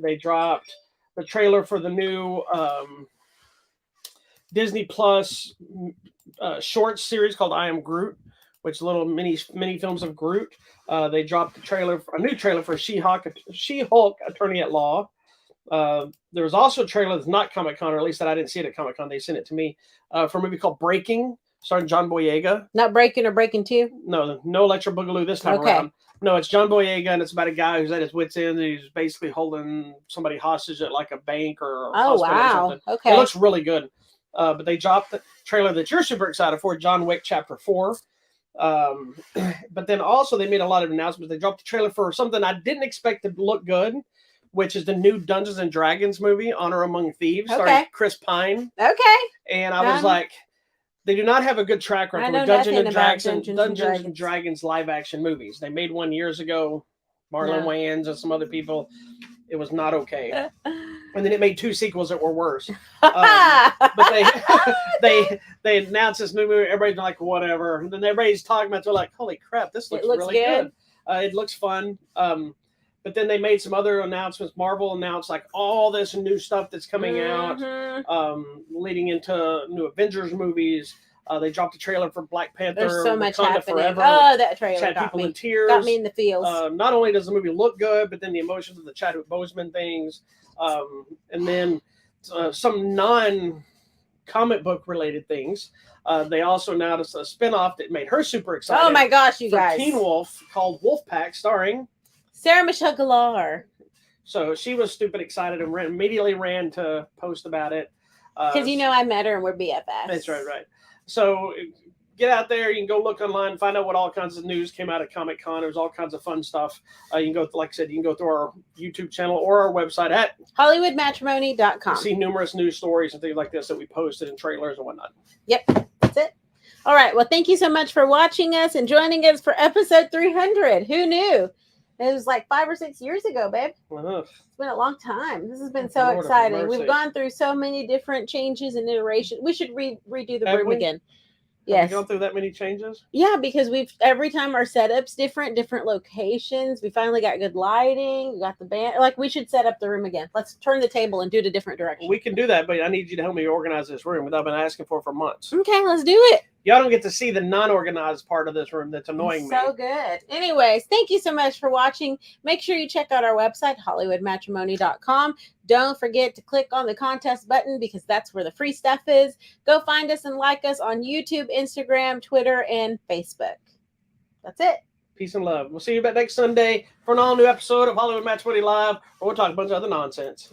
They dropped the trailer for the new Disney Plus short series called I Am Groot, which is little mini films of Groot. They dropped a new trailer for She-Hulk Attorney at Law. There was also a trailer that's not Comic-Con, or at least that I didn't see it at Comic-Con. They sent it to me for a movie called Breaking, starring John Boyega. Not Breaking or Breaking 2? No Electro Boogaloo this time around. No, it's John Boyega, and it's about a guy who's at his wits' end, and he's basically holding somebody hostage at like a bank or a hospital or something. Okay. It looks really good. But they dropped the trailer that you're super excited for, John Wick Chapter 4. But then also they made a lot of announcements. They dropped the trailer for something I didn't expect to look good, which is the new Dungeons and Dragons movie, Honor Among Thieves, starring Chris Pine. Okay. And I was like, they do not have a good track record with Dungeons and Dragons live action movies. They made one years ago, Marlon Wayans and some other people. It was not okay. And then it made 2 sequels that were worse. But they announced this new movie. Everybody's like, whatever. And then everybody's talking about it. They're like, holy crap, this looks really good. It looks fun. But then they made some other announcements. Marvel announced like all this new stuff that's coming out, leading into new Avengers movies. They dropped a trailer for Black Panther. There's so much happening. Forever. Oh, that trailer had got people me. in tears. Got me in the feels. Not only does the movie look good, but then the emotions of the Chadwick Boseman things, and then some non-comic book related things. They also announced a spinoff that made her super excited. Oh my gosh, you guys! Teen Wolf called Wolfpack, starring Sarah Michelle Gellar. So she was stupid excited and immediately ran to post about it. Because I met her and we're BFFs. That's right. So get out there. You can go look online, find out what all kinds of news came out at Comic-Con. There's all kinds of fun stuff. You can go, like I said, you can go through our YouTube channel or our website at HollywoodMatrimony.com. See numerous news stories and things like this that we posted in trailers and whatnot. Yep, that's it. All right. Well, thank you so much for watching us and joining us for episode 300. Who knew? It was like 5 or 6 years ago, babe. It's been a long time. This has been so exciting. We've gone through so many different changes and iterations. We should redo the room again. Yes. Have we gone through that many changes? Yeah, because every time our setup's different locations. We finally got good lighting. We got the band. Like, we should set up the room again. Let's turn the table and do it a different direction. We can do that, but I need you to help me organize this room that I've been asking for months. Okay, let's do it. Y'all don't get to see the non-organized part of this room that's annoying me. So good. Anyways, thank you so much for watching. Make sure you check out our website, hollywoodmatrimony.com. Don't forget to click on the contest button because that's where the free stuff is. Go find us and like us on YouTube, Instagram, Twitter, and Facebook. That's it. Peace and love. We'll see you back next Sunday for an all-new episode of Hollywood Matrimony Live, where we'll talk a bunch of other nonsense.